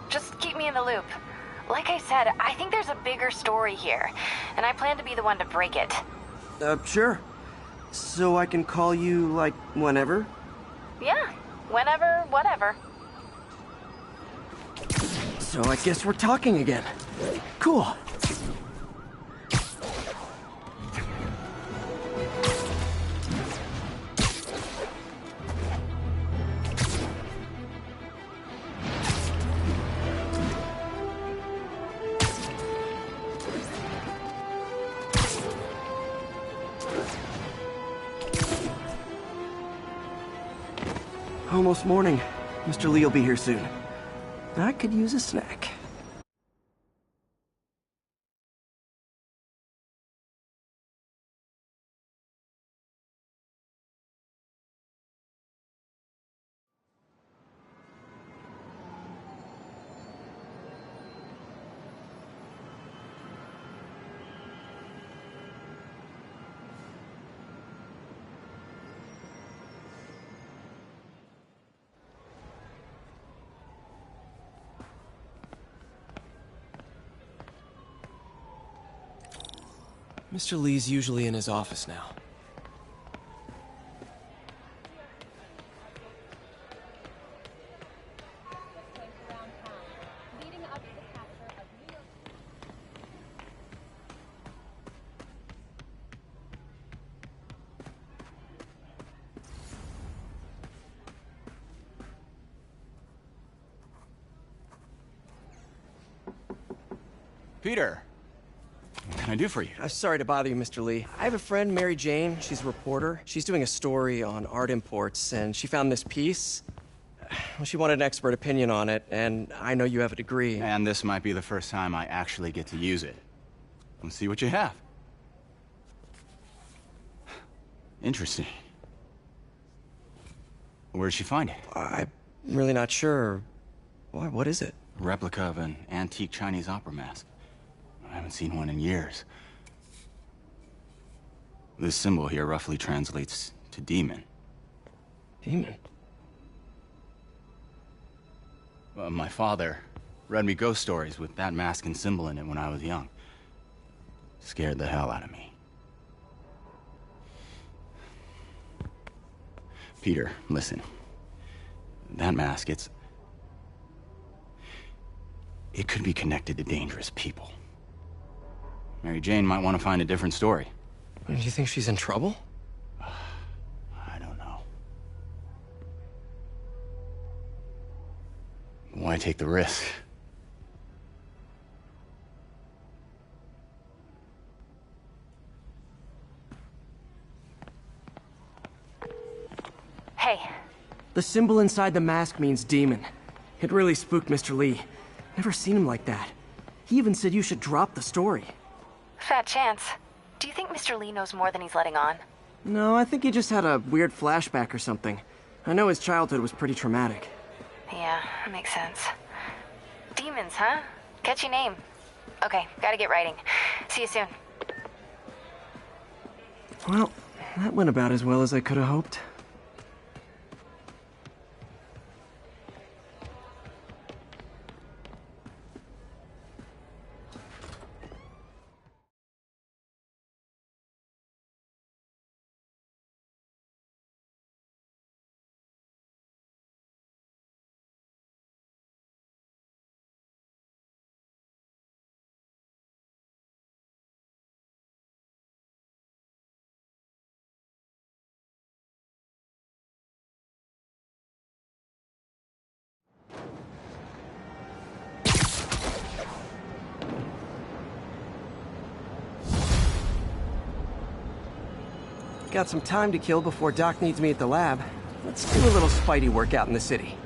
Just keep me in the loop. Like I said, I think there's a bigger story here, and I plan to be the one to break it. Sure. So I can call you, like, whenever? Yeah, whenever, whatever. So I guess we're talking again. Cool. Almost morning. Mr. Lee will be here soon. I could use a snack. Mr. Lee's usually in his office now. Peter, what can I do for you? Sorry to bother you, Mr. Lee. I have a friend, Mary Jane. She's a reporter. She's doing a story on art imports, and she found this piece. Well, she wanted an expert opinion on it, and I know you have a degree. And this might be the first time I actually get to use it. Let's see what you have. Interesting. Where did she find it? I'm really not sure. Why, what is it? A replica of an antique Chinese opera mask. I haven't seen one in years. This symbol here roughly translates to demon. Demon? My father read me ghost stories with that mask and symbol in it when I was young. Scared the hell out of me. Peter, listen. That mask, it could be connected to dangerous people. Mary Jane might want to find a different story. Do you think she's in trouble? I don't know. Why take the risk? Hey. The symbol inside the mask means demon. It really spooked Mr. Lee. Never seen him like that. He even said you should drop the story. Fat chance. Do you think Mr. Lee knows more than he's letting on? No, I think he just had a weird flashback or something. I know his childhood was pretty traumatic. Yeah, that makes sense. Demons, huh? Catchy name. Okay, gotta get writing. See you soon. Well, that went about as well as I could have hoped. Got some time to kill before Doc needs me at the lab. Let's do a little Spidey workout in the city.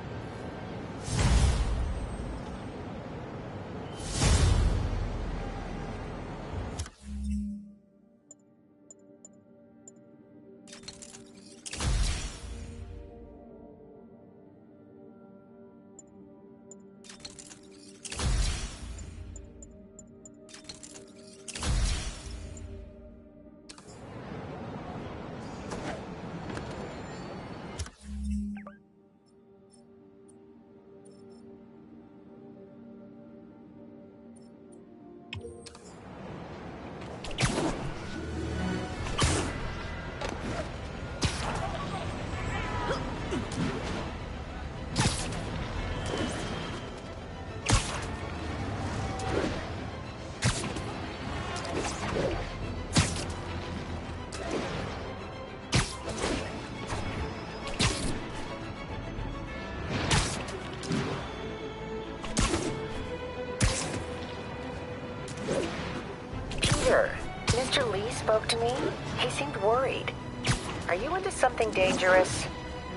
Mr. Lee spoke to me. He seemed worried. Are you into something dangerous?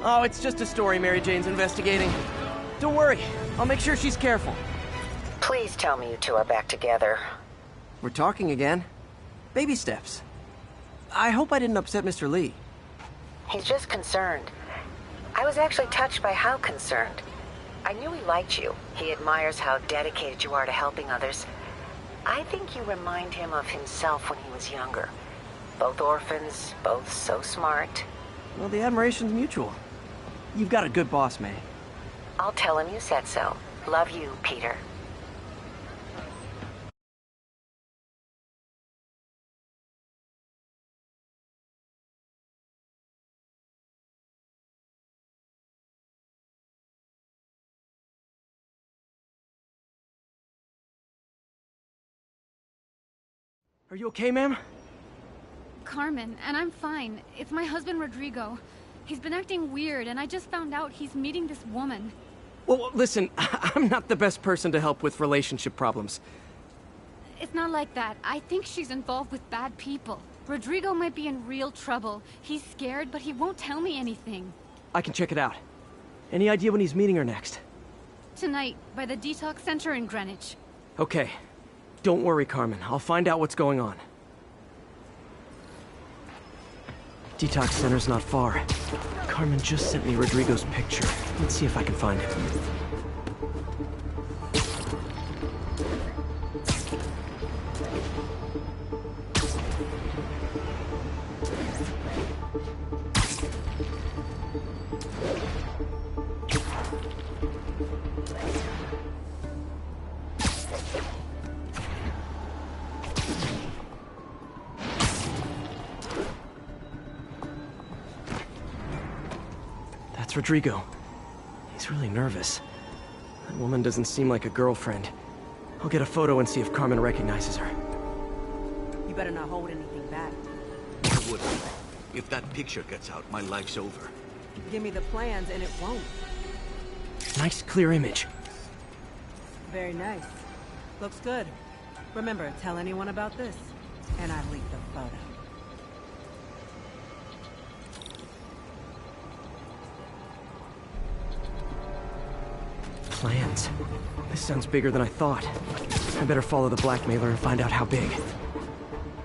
Oh, it's just a story Mary Jane's investigating. Don't worry, I'll make sure she's careful. Please tell me you two are back together. We're talking again. Baby steps. I hope I didn't upset Mr. Lee. He's just concerned. I was actually touched by how concerned. I knew he liked you. He admires how dedicated you are to helping others. I think you remind him of himself when he was younger. Both orphans, both so smart. Well, the admiration's mutual. You've got a good boss, May. I'll tell him you said so. Love you, Peter. Are you okay, ma'am? Carmen, and I'm fine. It's my husband, Rodrigo. He's been acting weird, and I just found out he's meeting this woman. Well, listen, I'm not the best person to help with relationship problems. It's not like that. I think she's involved with bad people. Rodrigo might be in real trouble. He's scared, but he won't tell me anything. I can check it out. Any idea when he's meeting her next? Tonight, by the detox center in Greenwich. Okay. Don't worry, Carmen. I'll find out what's going on. Detox center's not far. Carmen just sent me Rodrigo's picture. Let's see if I can find him. That's Rodrigo. He's really nervous. That woman doesn't seem like a girlfriend. I'll get a photo and see if Carmen recognizes her. You better not hold anything back. I wouldn't. If that picture gets out, my life's over. Give me the plans and it won't. Nice, clear image. Very nice. Looks good. Remember, tell anyone about this, and I leak the photo. Plans. This sounds bigger than I thought. I better follow the blackmailer and find out how big.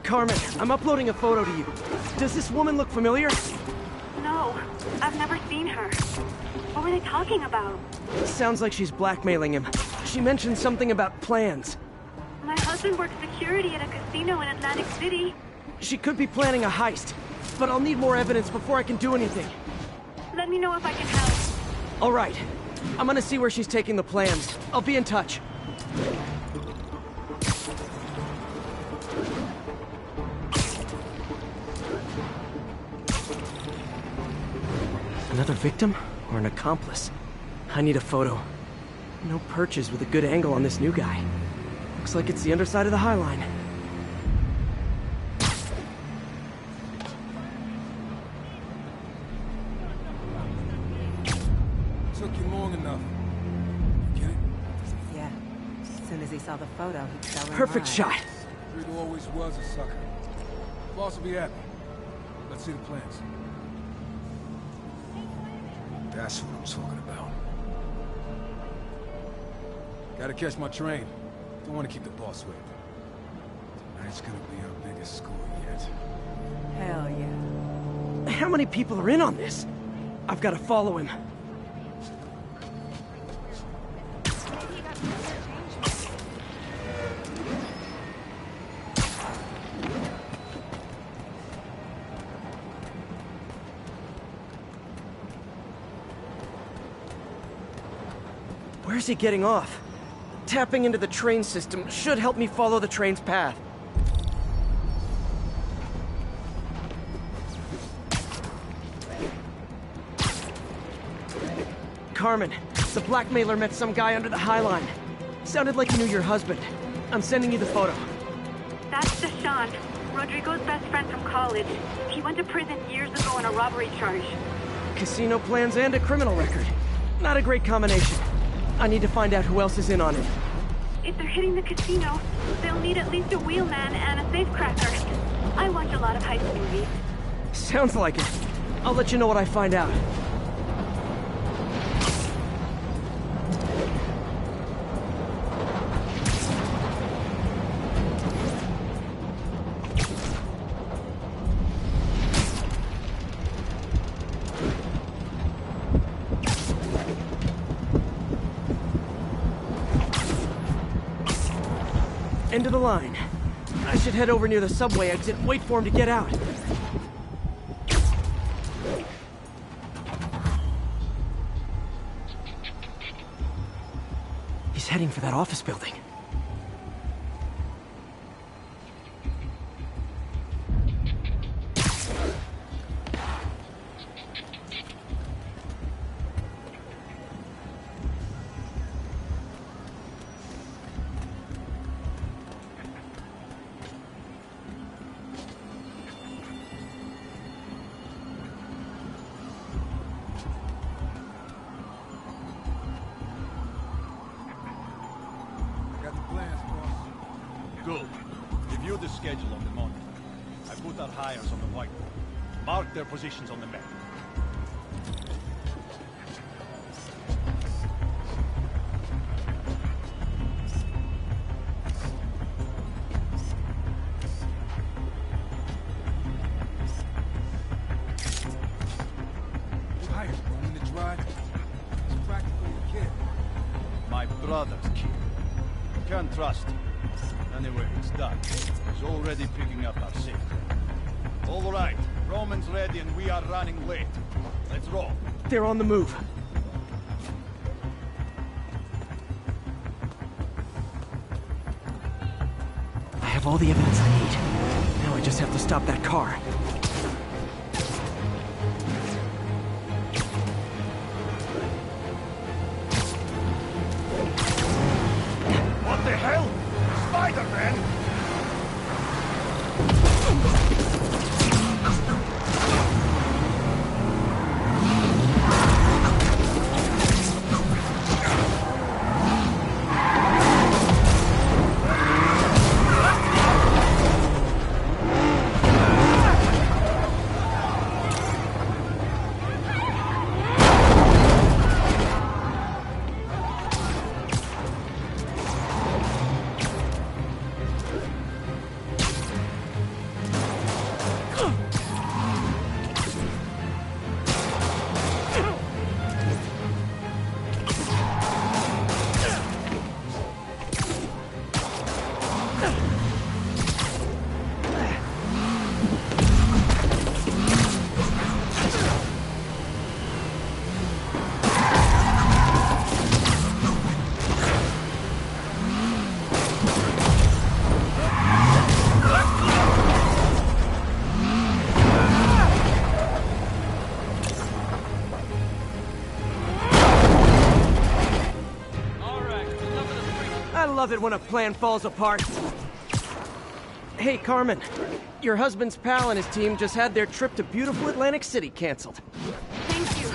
Carmen, I'm uploading a photo to you. Does this woman look familiar? No, I've never seen her. What were they talking about? Sounds like she's blackmailing him. She mentioned something about plans. My husband works security at a casino in Atlantic City. She could be planning a heist, but I'll need more evidence before I can do anything. Let me know if I can help. All right. I'm gonna see where she's taking the plans. I'll be in touch. Another victim or an accomplice? I need a photo. No perches with a good angle on this new guy. Looks like it's the underside of the High Line. Took you long enough. Get it? Yeah. As soon as he saw the photo, he fell in Perfect line. shot. Rigo always was a sucker. Boss will be happy. Let's see the plans. That's what I'm talking about. Gotta catch my train. Don't want to keep the boss waiting. Tonight's gonna be our biggest score yet. Hell yeah. How many people are in on this? I've got to follow him. Where's he getting off? Tapping into the train system should help me follow the train's path. Carmen, the blackmailer met some guy under the High Line. Sounded like he knew your husband. I'm sending you the photo. That's Deshaun, Rodrigo's best friend from college. He went to prison years ago on a robbery charge. Casino plans and a criminal record. Not a great combination. I need to find out who else is in on it. If they're hitting the casino, they'll need at least a wheelman and a safecracker. I watch a lot of heist movies. Sounds like it. I'll let you know what I find out. End of the line. I should head over near the subway exit and wait for him to get out. He's heading for that office building. schedule on the monitor. I put our hires on the whiteboard. Mark their positions on the map. You hired running the drive? He's practically a kid. My brother's kid. Can't trust him. Anyway, it's done. He's already picking up our signal. All right, Roman's ready and we are running late. Let's roll. They're on the move. I have all the evidence I need. Now I just have to stop that car. What the hell? Spider-Man! I love it when a plan falls apart. Hey, Carmen. Your husband's pal and his team just had their trip to beautiful Atlantic City canceled. Thank you.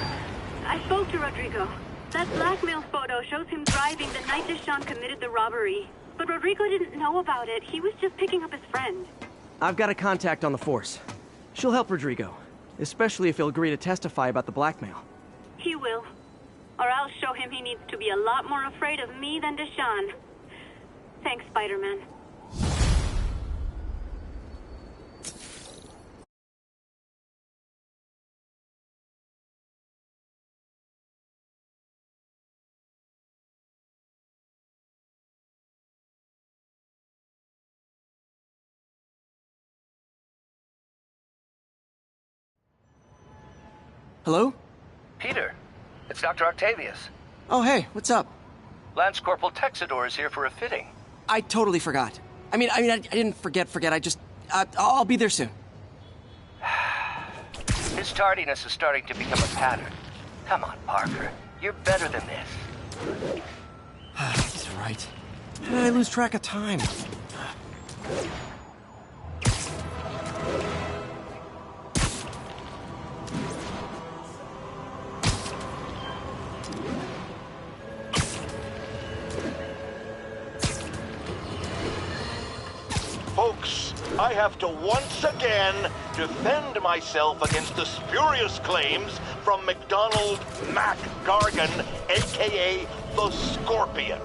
I spoke to Rodrigo. That blackmail photo shows him driving the night Deshaun committed the robbery. But Rodrigo didn't know about it. He was just picking up his friend. I've got a contact on the force. She'll help Rodrigo, especially if he'll agree to testify about the blackmail. He will. Or I'll show him he needs to be a lot more afraid of me than Deshaun. Thanks, Spider-Man. Hello? Peter, it's Dr. Octavius. Oh, hey, what's up? Lance Corporal Texador is here for a fitting. I totally forgot. I didn't forget. I just... I'll be there soon. His tardiness is starting to become a pattern. Come on, Parker. You're better than this. He's right. How did I lose track of time? Folks, I have to once again defend myself against the spurious claims from McDonald Mac Gargan, a.k.a. the Scorpion.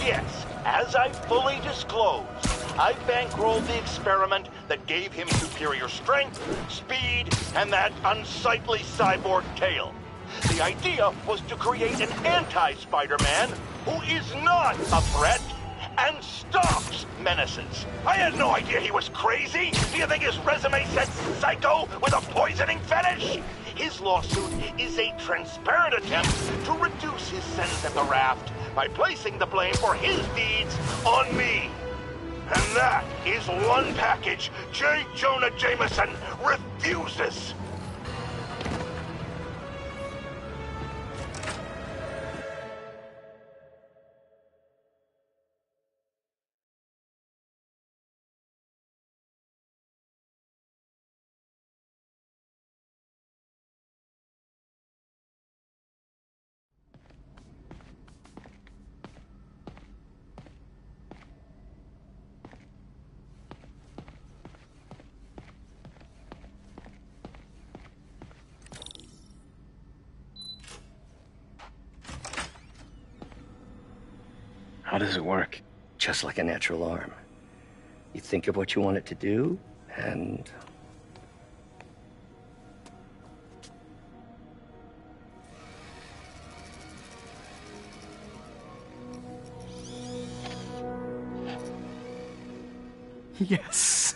Yes, as I fully disclosed, I bankrolled the experiment that gave him superior strength, speed, and that unsightly cyborg tail. The idea was to create an anti-Spider-Man who is not a threat and stalks menaces. I had no idea he was crazy. Do you think his resume said psycho with a poisoning fetish? His lawsuit is a transparent attempt to reduce his sentence at the raft by placing the blame for his deeds on me. And that is one package J. Jonah Jameson refuses. How does it work? Just like a natural arm. You think of what you want it to do, and... Yes.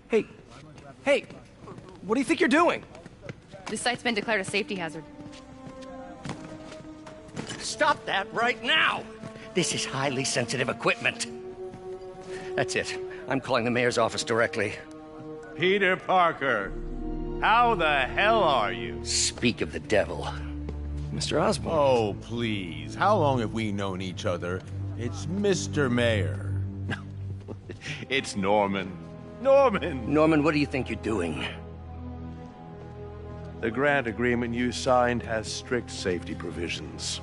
Hey, what do you think you're doing? This site's been declared a safety hazard. Stop that right now! This is highly sensitive equipment. That's it. I'm calling the mayor's office directly. Peter Parker, how the hell are you? Speak of the devil. Mr. Osborn. Oh, please. How long have we known each other? It's Mr. Mayor. It's Norman. Norman, what do you think you're doing? The grant agreement you signed has strict safety provisions.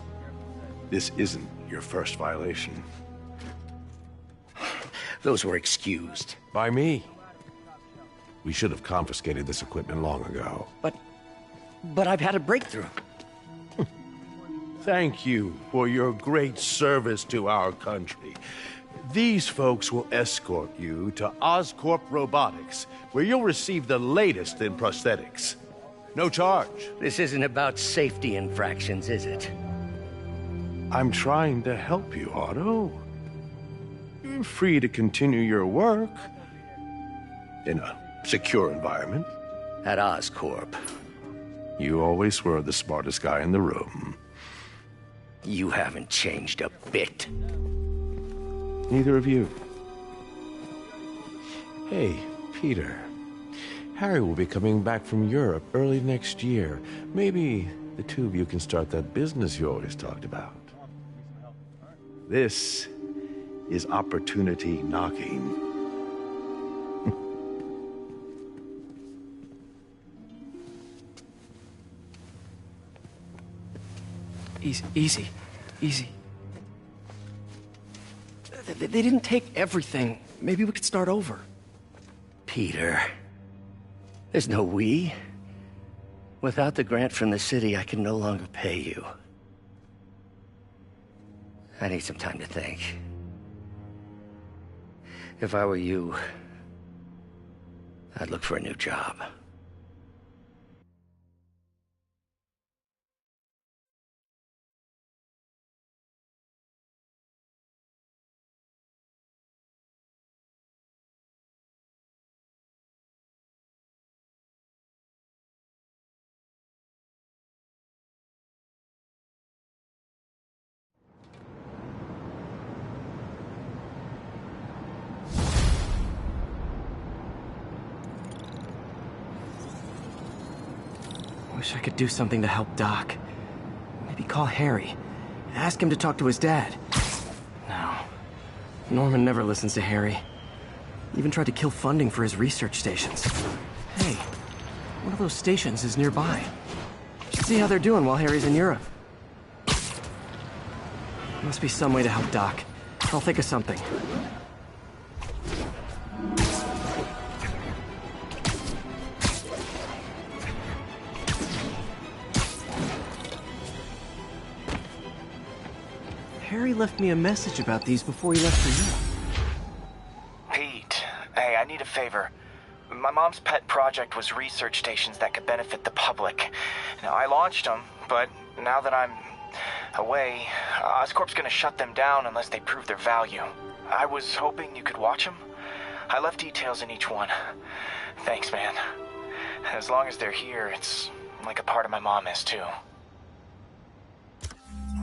This isn't your first violation. Those were excused. By me. We should have confiscated this equipment long ago. But I've had a breakthrough. Thank you for your great service to our country. These folks will escort you to Oscorp Robotics, where you'll receive the latest in prosthetics. No charge. This isn't about safety infractions, is it? I'm trying to help you, Otto. You're free to continue your work in a secure environment. At Oscorp. You always were the smartest guy in the room. You haven't changed a bit. Neither of you. Hey, Peter. Harry will be coming back from Europe early next year. Maybe the two of you can start that business you always talked about. This is opportunity knocking. Easy. They didn't take everything. Maybe we could start over. Peter, there's no we. Without the grant from the city, I can no longer pay you. I need some time to think. If I were you, I'd look for a new job. Wish I could do something to help Doc. Maybe call Harry. Ask him to talk to his dad. No. Norman never listens to Harry. Even tried to kill funding for his research stations. Hey, one of those stations is nearby. Should see how they're doing while Harry's in Europe. Must be some way to help Doc. I'll think of something. Harry left me a message about these before he left for you. Pete, hey, I need a favor. My mom's pet project was research stations that could benefit the public. Now, I launched them, but now that I'm away, Oscorp's gonna shut them down unless they prove their value. I was hoping you could watch them. I left details in each one. Thanks, man. As long as they're here, it's like a part of my mom is, too.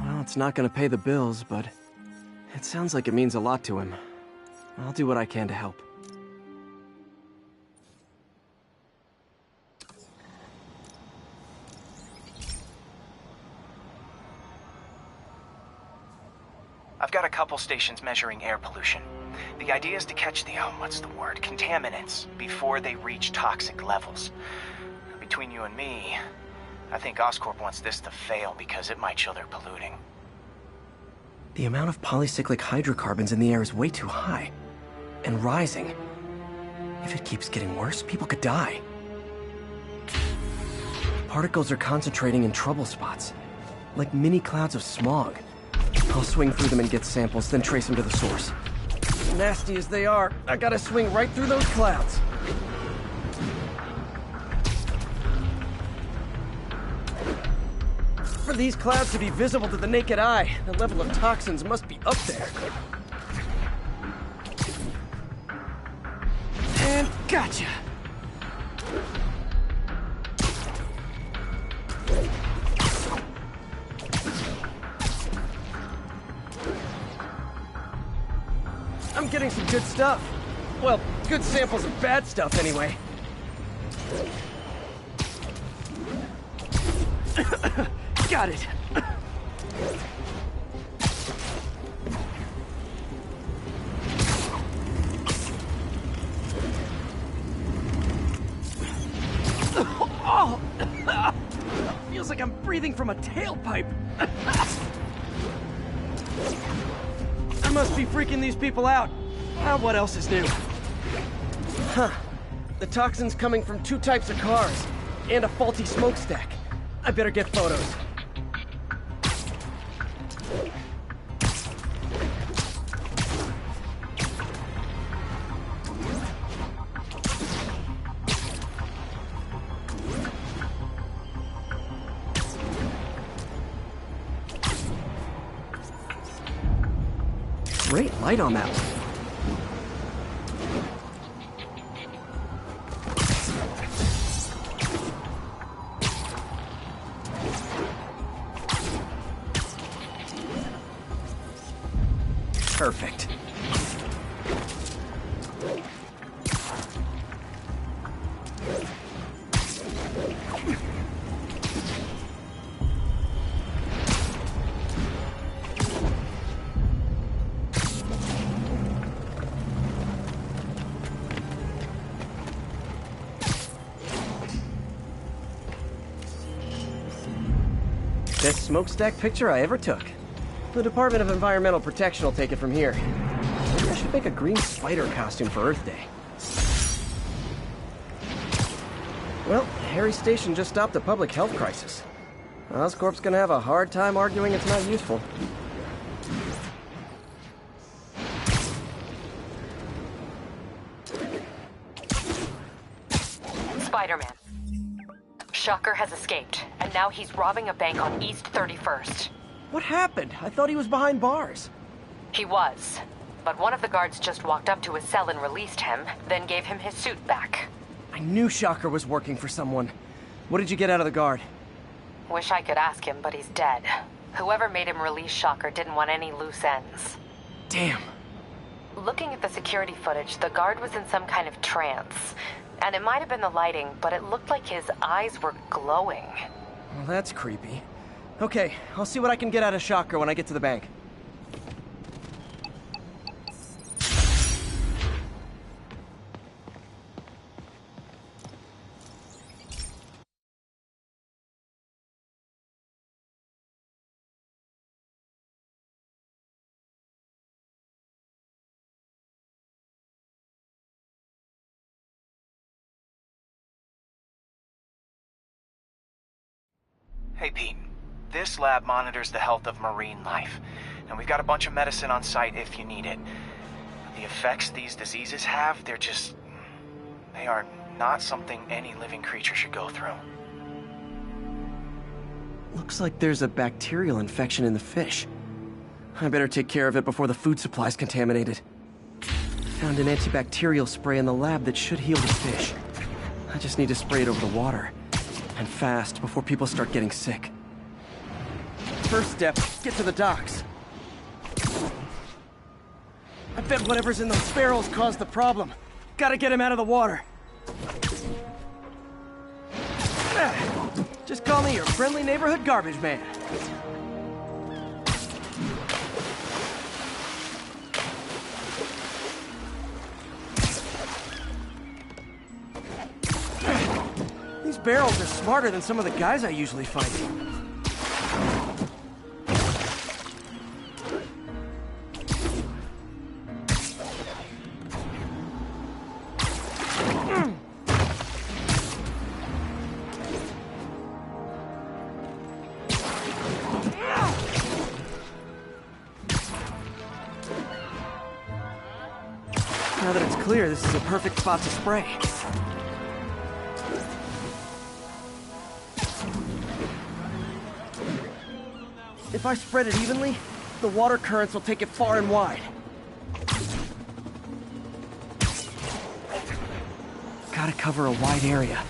Well, it's not gonna pay the bills, but it sounds like it means a lot to him. I'll do what I can to help. I've got a couple stations measuring air pollution. The idea is to catch the, contaminants before they reach toxic levels. Between you and me, I think Oscorp wants this to fail because it might show they're polluting. The amount of polycyclic hydrocarbons in the air is way too high. And rising. If it keeps getting worse, people could die. Particles are concentrating in trouble spots. Like mini clouds of smog. I'll swing through them and get samples, then trace them to the source. Nasty as they are, I gotta swing right through those clouds. For these clouds to be visible to the naked eye, the level of toxins must be up there. And gotcha! I'm getting some good stuff. Well, good samples of bad stuff, anyway. Got it. Oh! Feels like I'm breathing from a tailpipe. I must be freaking these people out. What else is new? Huh. The toxin's coming from 2 types of cars, and a faulty smokestack. I better get photos. Great light on that one. Perfect. Best smokestack picture I ever took. The Department of Environmental Protection will take it from here. Maybe I should make a green spider costume for Earth Day. Well, Harry Station just stopped a public health crisis. Oscorp's gonna have a hard time arguing it's not useful. Spider-Man. Shocker has escaped, and now he's robbing a bank on East 31st. What happened? I thought he was behind bars. He was, but one of the guards just walked up to his cell and released him, then gave him his suit back. I knew Shocker was working for someone. What did you get out of the guard? Wish I could ask him, but he's dead. Whoever made him release Shocker didn't want any loose ends. Damn. Looking at the security footage, the guard was in some kind of trance. And it might have been the lighting, but it looked like his eyes were glowing. Well, that's creepy. Okay, I'll see what I can get out of Shocker when I get to the bank. Hey, Pete. This lab monitors the health of marine life, and we've got a bunch of medicine on site if you need it. The effects these diseases have, they are not something any living creature should go through. Looks like there's a bacterial infection in the fish. I better take care of it before the food supply's contaminated. Found an antibacterial spray in the lab that should heal the fish. I just need to spray it over the water. And fast, before people start getting sick. First step, get to the docks. I bet whatever's in those barrels caused the problem. Gotta get him out of the water. Just call me your friendly neighborhood garbage man. These barrels are smarter than some of the guys I usually fight. Now that it's clear, this is a perfect spot to spray. If I spread it evenly, the water currents will take it far and wide. Gotta cover a wide area.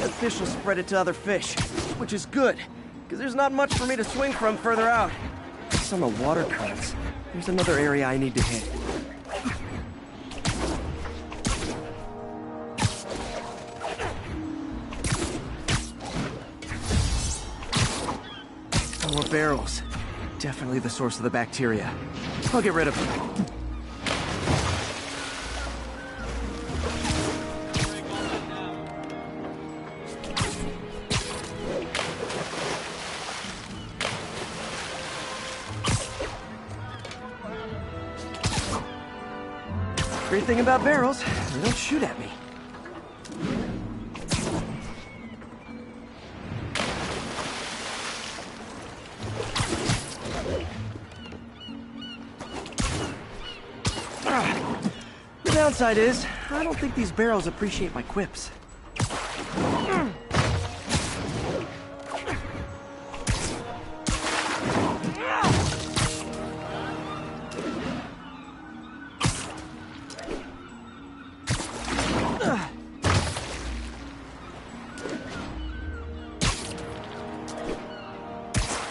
The fish will spread it to other fish, which is good, because there's not much for me to swing from further out. Based on the water currents, there's another area I need to hit. More barrels. Definitely the source of the bacteria. I'll get rid of them. Great thing about barrels, they don't shoot at me. The downside is, I don't think these barrels appreciate my quips.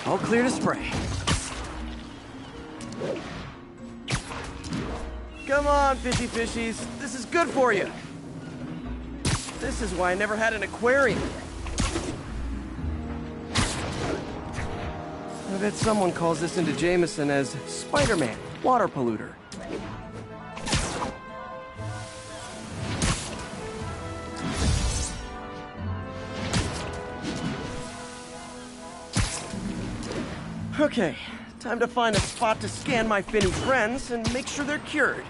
All clear to spray. Come on, fishy fishies. This is good for you. This is why I never had an aquarium. I bet someone calls this into Jameson as Spiderman, water polluter. Okay, time to find a spot to scan my finny friends and make sure they're cured.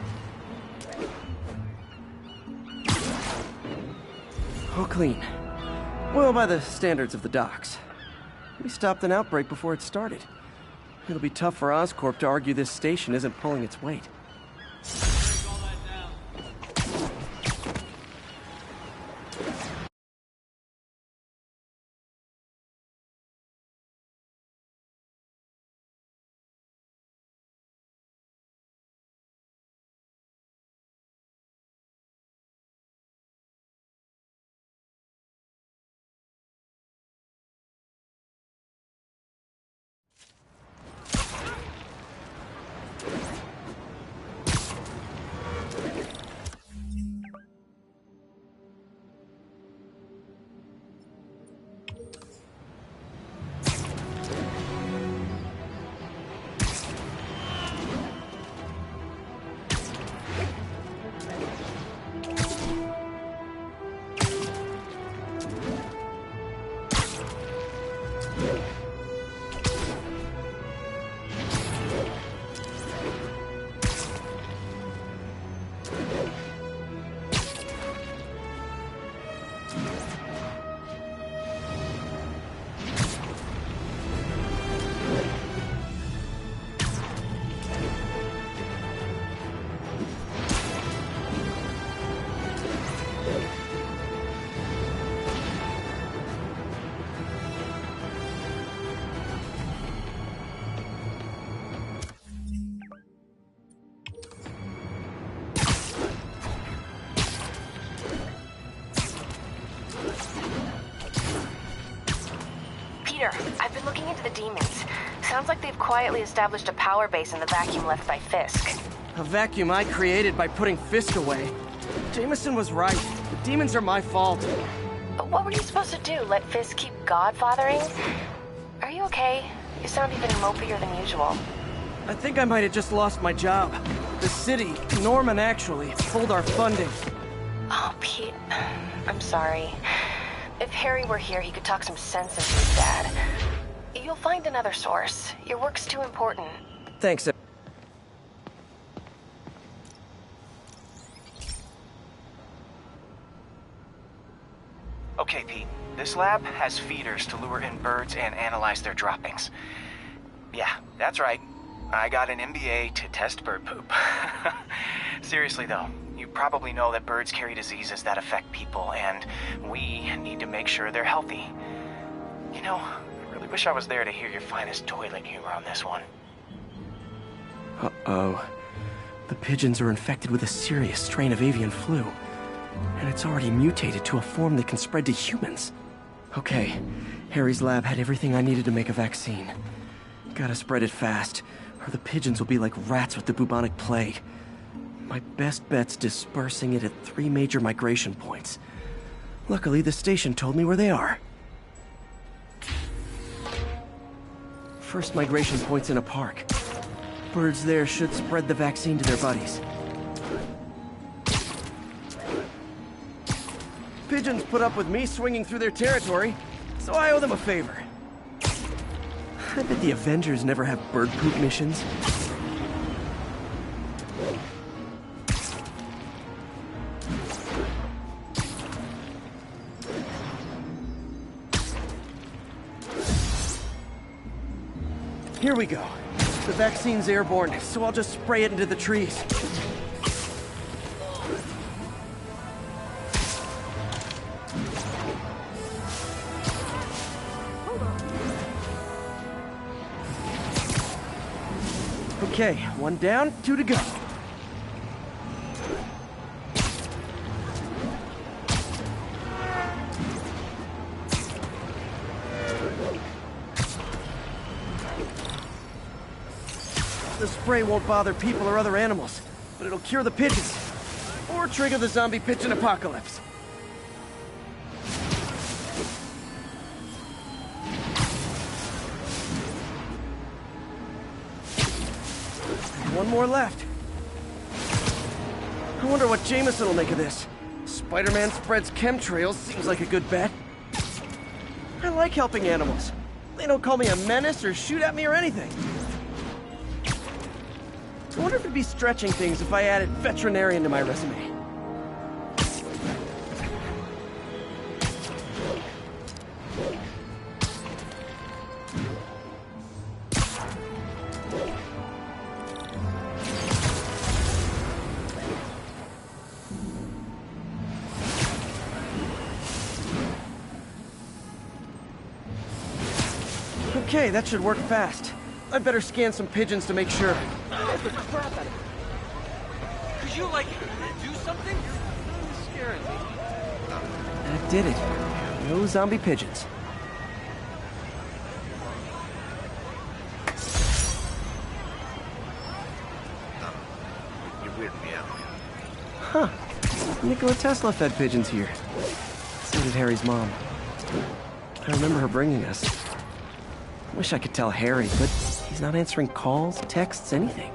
All clean. Well, by the standards of the docks. We stopped an outbreak before it started. It'll be tough for Oscorp to argue this station isn't pulling its weight. I've been looking into the demons. Sounds like they've quietly established a power base in the vacuum left by Fisk. A vacuum I created by putting Fisk away. Jameson was right. The demons are my fault. But what were you supposed to do? Let Fisk keep godfathering? Are you okay? You sound even mopier than usual. I think I might have just lost my job. The city, Norman actually, pulled our funding. Oh, Pete. I'm sorry. If Harry were here, he could talk some sense into his dad. You'll find another source. Your work's too important. Thanks. Okay, Pete. This lab has feeders to lure in birds and analyze their droppings. Yeah, that's right. I got an MBA to test bird poop. Seriously though, you probably know that birds carry diseases that affect people, and we need to make sure they're healthy. You know, I really wish I was there to hear your finest toilet humor on this one. Uh-oh. The pigeons are infected with a serious strain of avian flu, and it's already mutated to a form that can spread to humans. Okay, Harry's lab had everything I needed to make a vaccine. Gotta spread it fast, or the pigeons will be like rats with the bubonic plague. My best bet's dispersing it at 3 major migration points. Luckily, the station told me where they are. First migration point's in a park. Birds there should spread the vaccine to their buddies. Pigeons put up with me swinging through their territory, so I owe them a favor. I bet the Avengers never have bird poop missions. Here we go. The vaccine's airborne, so I'll just spray it into the trees. Okay, 1 down, 2 to go. The spray won't bother people or other animals, but it'll cure the pigeons, or trigger the zombie pigeon apocalypse. One more left. I wonder what Jameson will make of this. Spider-Man spreads chemtrails seems like a good bet. I like helping animals. They don't call me a menace or shoot at me or anything. I wonder if it'd be stretching things if I added veterinarian to my resume. Okay, that should work fast. I'd better scan some pigeons to make sure. Could you, like, do something? You're scaring me. That did it. No zombie pigeons. You weird me out. Huh. Nikola Tesla fed pigeons here. So did Harry's mom. I remember her bringing us. Wish I could tell Harry, but he's not answering calls, texts, anything.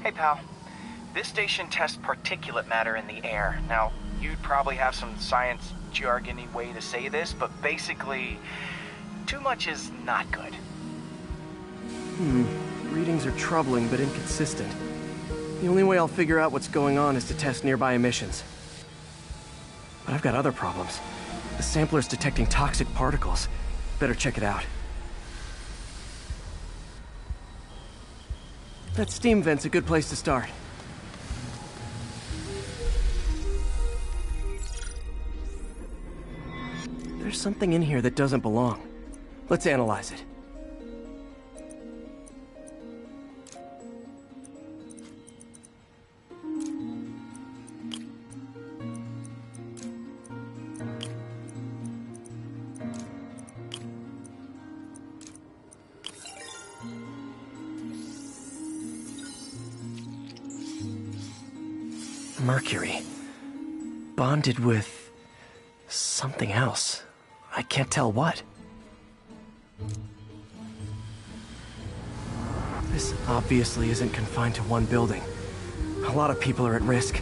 Hey, pal. This station tests particulate matter in the air. Now, you'd probably have some science jargony way to say this, but basically, too much is not good. Readings are troubling but inconsistent. The only way I'll figure out what's going on is to test nearby emissions. But I've got other problems. The sampler's detecting toxic particles. Better check it out. That steam vent's a good place to start. There's something in here that doesn't belong. Let's analyze it. Mercury. Bonded with something else. I can't tell what. This obviously isn't confined to one building. A lot of people are at risk.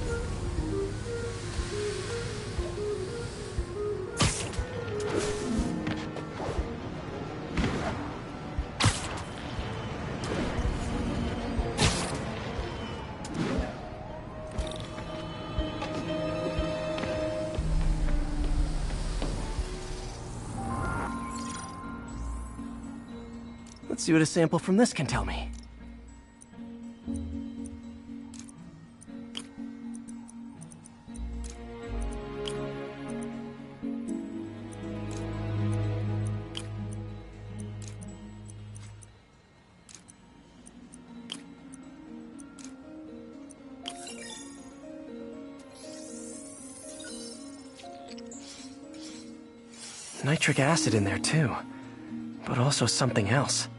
Let's see what a sample from this can tell me. Nitric acid in there too, but also something else.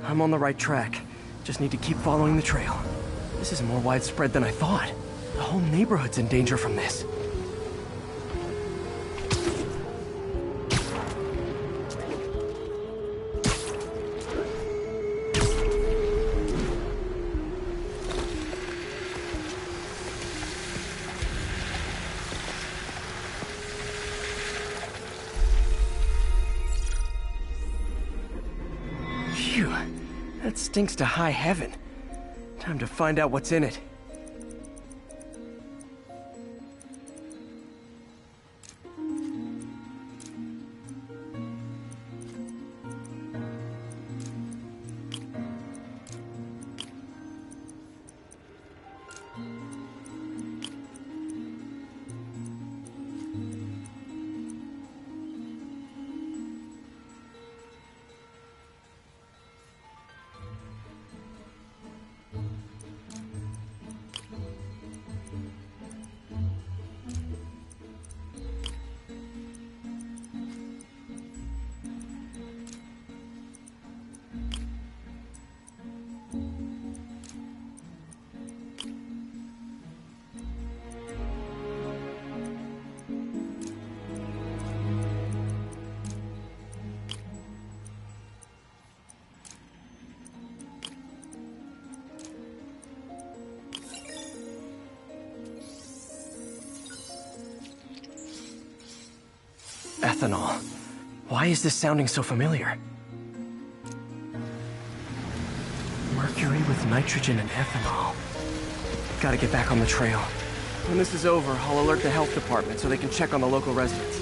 I'm on the right track. Just need to keep following the trail. This is more widespread than I thought. The whole neighborhood's in danger from this. Phew. That stinks to high heaven. Time to find out what's in it. Ethanol. Why is this sounding so familiar? Mercury with nitrogen and ethanol. Gotta get back on the trail. When this is over, I'll alert the health department so they can check on the local residents.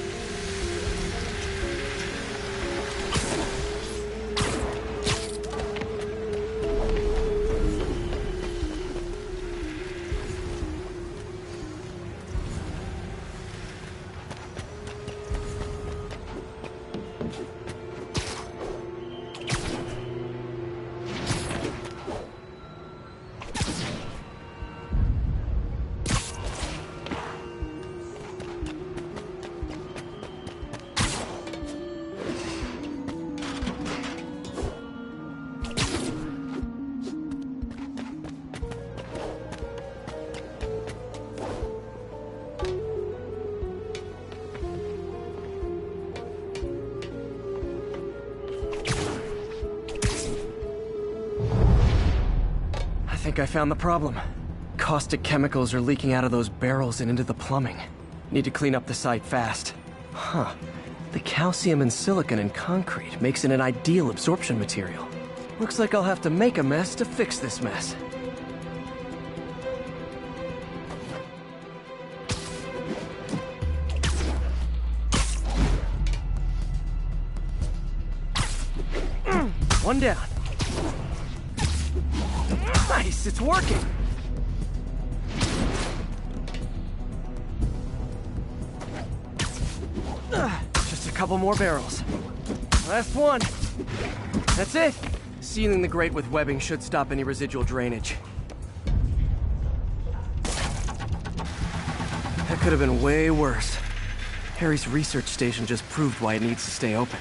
I think I found the problem. Caustic chemicals are leaking out of those barrels and into the plumbing. Need to clean up the site fast. Huh. The calcium and silicon in concrete makes it an ideal absorption material. Looks like I'll have to make a mess to fix this mess. One down. Nice, it's working! Just a couple more barrels. Last one. That's it. Sealing the grate with webbing should stop any residual drainage. That could have been way worse. Harry's research station just proved why it needs to stay open.